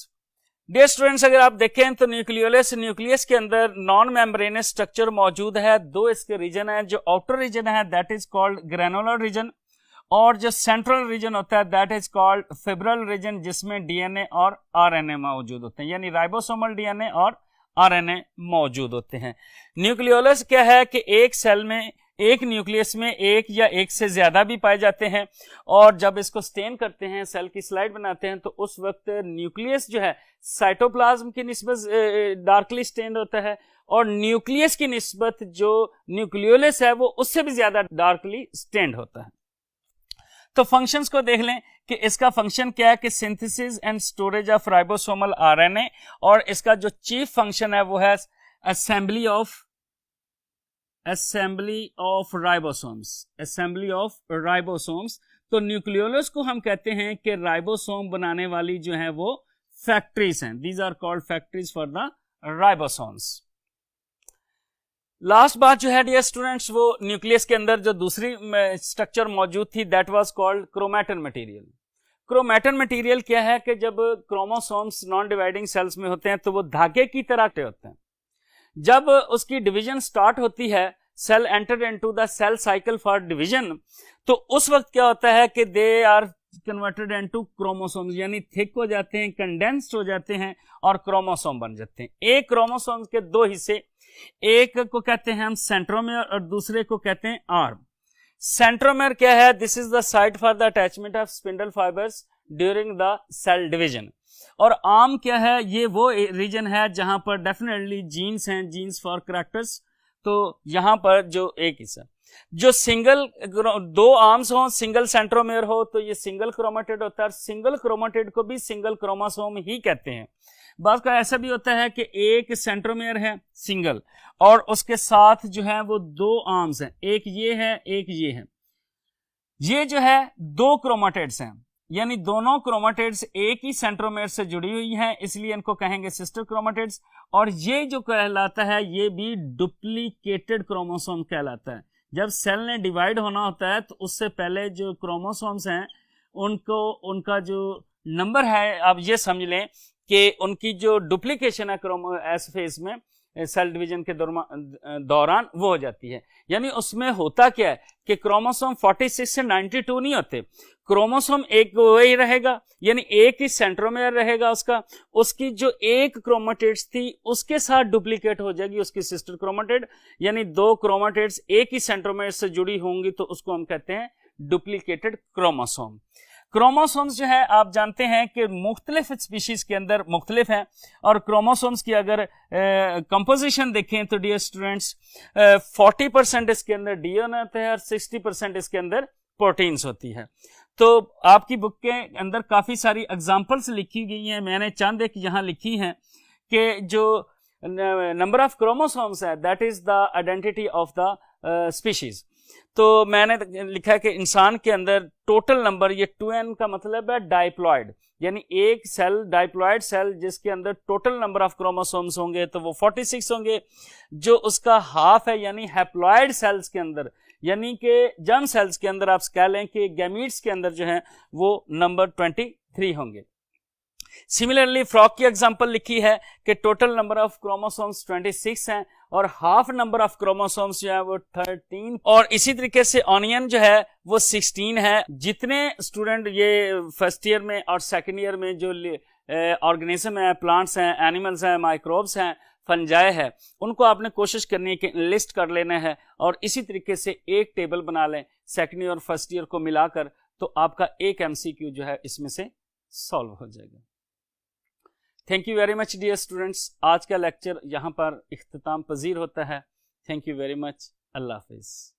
डियर स्टूडेंट्स अगर आप देखें तो न्यूक्लियस के अंदर नॉन मेम्ब्रेनस स्ट्रक्चर मौजूद है। दो इसके रीजन है, जो आउटर रीजन है that is called granular region, और जो सेंट्रल रीजन होता है that is called fibrillar region, जिसमें डीएनए और आरएनए मौजूद होते हैं, यानी राइबोसोमल डीएनए और आरएनए मौजूद होते हैं। न्यूक्लियोलस क्या है कि एक सेल में, एक न्यूक्लियस में एक या एक से ज्यादा भी पाए जाते हैं, और जब इसको स्टेन करते हैं, सेल की स्लाइड बनाते हैं, तो उस वक्त न्यूक्लियस जो है साइटोप्लाज्म की निस्बत डार्कली स्टेन्ड होता है, और न्यूक्लियस की निस्बत जो न्यूक्लियोलस है वो उससे भी ज्यादा डार्कली स्टेन्ड होता है। तो फंक्शंस को देख लें कि इसका फंक्शन क्या है कि synthesis and storage of ribosomal RNA, और इसका जो चीफ फंक्शन है वो है असेंबली ऑफ राइबोसोम्स। तो न्यूक्लियोलस को हम कहते हैं कि राइबोसोम बनाने वाली जो है वो फैक्ट्रीज हैं। These are called factories for the ribosomes. Last बात जो है डियर स्टूडेंट्स, वो न्यूक्लियस के अंदर जो दूसरी स्ट्रक्चर मौजूद थी that was called chromatin material. Chromatin material क्या है कि जब क्रोमोसोम्स नॉन डिवाइडिंग सेल्स में होते हैं तो वो धागे की तरह होते हैं। जब उसकी डिवीजन स्टार्ट होती है, cell enter into the cell cycle for division, तो उस वक्त क्या होता है कि they are converted into chromosomes, यानी थिक हो जाते हैं, कंडेंस्ड हो जाते हैं और क्रोमोसोम बन जाते हैं। एक क्रोमोसोम के दो हिस्से, एक को कहते हैं हम सेंट्रोमियर और दूसरे को कहते हैं आर्म। सेंट्रोमियर क्या है, this is the site for the attachment of spindle fibres during the cell division. और आर्म क्या है, ये वो रीजन है जहां पर डेफिनेटली जीन्स हैं, जीन्स फॉर कैरेक्टर्स। तो यहां पर जो एक हिस्सा जो सिंगल दो आर्म्स हो, सिंगल सेंट्रोमियर हो, तो ये सिंगल क्रोमेटिड होता है। सिंगल क्रोमेटिड को भी सिंगल क्रोमोसोम ही कहते हैं। बात का ऐसा भी होता है कि एक सेंट्रोमियर है सिंगल, और उसके साथ जो है वो दो आर्म्स हैं, एक ये है एक ये है। ये जो है दो क्रोमेटिड्स हैं, यानी दोनों क्रोमेटिड्स एक ही सेंट्रोमियर से जुड़ी हुई हैं, इसलिए इनको कहेंगे सिस्टर क्रोमेटिड्स। और ये जो कहलाता है ये भी डुप्लीकेटेड क्रोमोसोम कहलाता है। जब सेल ने डिवाइड होना होता है तो उससे पहले जो क्रोमोसोम्स हैं उनका जो नंबर है, आप ये समझ लें कि उनकी जो डुप्लीकेशन है एस फेज में सेल डिवीजन के दौरान वो हो जाती है। यानी उसमें होता क्या है कि क्रोमोसोम 46 से 92 नहीं होते, क्रोमोसोम एक वही रहेगा, यानी एक ही सेंट्रोमियर रहेगा उसका, उसकी जो एक क्रोमेटिड्स थी उसके साथ डुप्लीकेट हो जाएगी उसकी सिस्टर क्रोमेटिड, यानी दो क्रोमेटिड्स एक ही सेंट्रोमियर से जुड़ी होंगी तो उसको हम कहते हैं डुप्लीकेटेड क्रोमोसोम। क्रोमोसोम्स जो है आप जानते हैं कि मुख्तलिफ स्पीशीज के अंदर मुख्तलिफ हैं, और क्रोमोसोम्स की अगर कंपोजिशन देखें तो डियर स्टूडेंट्स 40% इसके अंदर डीएनए होता है और 60% इसके अंदर प्रोटीन्स होती है। तो आपकी बुक के अंदर काफ़ी सारी एग्जांपल्स लिखी गई हैं, मैंने चंद एक यहाँ लिखी हैं कि जो नंबर ऑफ क्रोमोसोम्स है that is the identity of the species. तो मैंने लिखा है कि इंसान के अंदर टोटल नंबर, ये 2n का मतलब है डाइप्लॉइड, यानी एक सेल डाइप्लॉइड सेल जिसके अंदर टोटल नंबर ऑफ क्रोमोसोम्स होंगे तो वो 46 होंगे। जो उसका हाफ है यानी हैप्लॉइड सेल्स के अंदर, यानी कि जर्म सेल्स के अंदर आप कह लें कि गैमीट्स के अंदर जो है वो नंबर 23 होंगे। सिमिलरली फ्रॉग की एग्जांपल लिखी है कि टोटल नंबर ऑफ क्रोमोसोम्स 26 हैं और हाफ नंबर ऑफ क्रोमोसोम्स जो है वो 13, और इसी तरीके से ऑनियन जो है वो 16 है। जितने स्टूडेंट ये फर्स्ट ईयर में और सेकेंड ईयर में जो ऑर्गेनिज्म है, प्लांट्स हैं, एनिमल्स हैं, माइक्रोब्स हैं, फंजाई है, उनको आपने कोशिश करनी है कि लिस्ट कर लेना है और इसी तरीके से एक टेबल बना लें सेकेंड ईयर और फर्स्ट ईयर को मिलाकर, तो आपका एक MCQ जो है इसमें से सॉल्व हो जाएगा। Thank you very much dear students, आज का लेक्चर यहाँ पर इख्तिताम पजीर होता है। थैंक यू वेरी मच, अल्लाह हाफिज़।